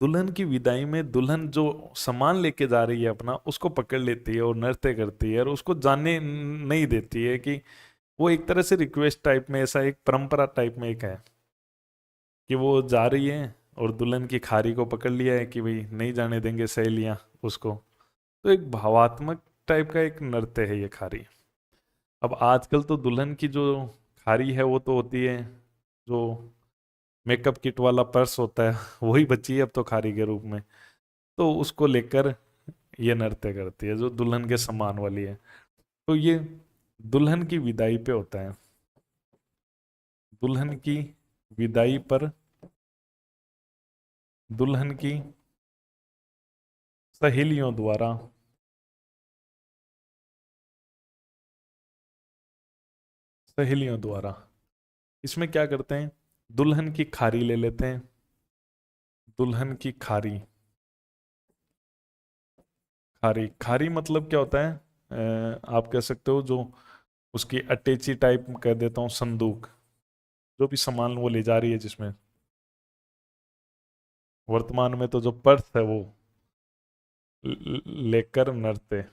दुल्हन की विदाई में दुल्हन जो सामान लेके जा रही है अपना, उसको पकड़ लेती है और नृत्य करती है, और उसको जाने नहीं देती है, कि वो एक तरह से रिक्वेस्ट टाइप में, ऐसा एक परंपरा टाइप में एक है कि वो जा रही है और दुल्हन की खारी को पकड़ लिया है कि भाई नहीं जाने देंगे सहेलियां उसको। तो एक भावात्मक टाइप का एक नृत्य है ये खारी। अब आजकल तो दुल्हन की जो खारी है वो तो होती है जो मेकअप किट वाला पर्स होता है वही बची है अब तो खारी के रूप में। तो उसको लेकर ये नृत्य करती है जो दुल्हन के सम्मान वाली है। तो ये दुल्हन की विदाई पे होता है। दुल्हन की विदाई पर दुल्हन की सहेलियों द्वारा, सहेलियों द्वारा इसमें क्या करते हैं, दुल्हन की खारी ले लेते हैं। दुल्हन की खारी, खारी खारी मतलब क्या होता है, आप कह सकते हो जो उसकी अटैची टाइप कह देता हूँ, संदूक, जो भी सामान वो ले जा रही है, जिसमें वर्तमान में तो जो पर्स है वो लेकर नृत्य,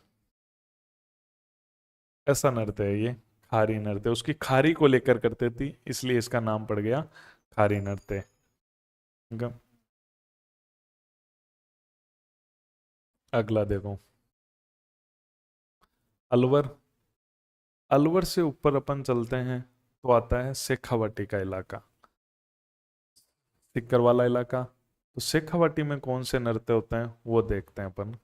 ऐसा नृत्य है ये। खारी नृत्य उसकी खारी को लेकर करते थी, इसलिए इसका नाम पड़ गया खारी नृत्य। ठीक है? अगला देखो, अलवर। अलवर से ऊपर अपन चलते हैं तो आता है शेखावाटी का इलाका, सिक्कर वाला इलाका। तो शेखावाटी में कौन से नृत्य होते हैं वो देखते हैं अपन।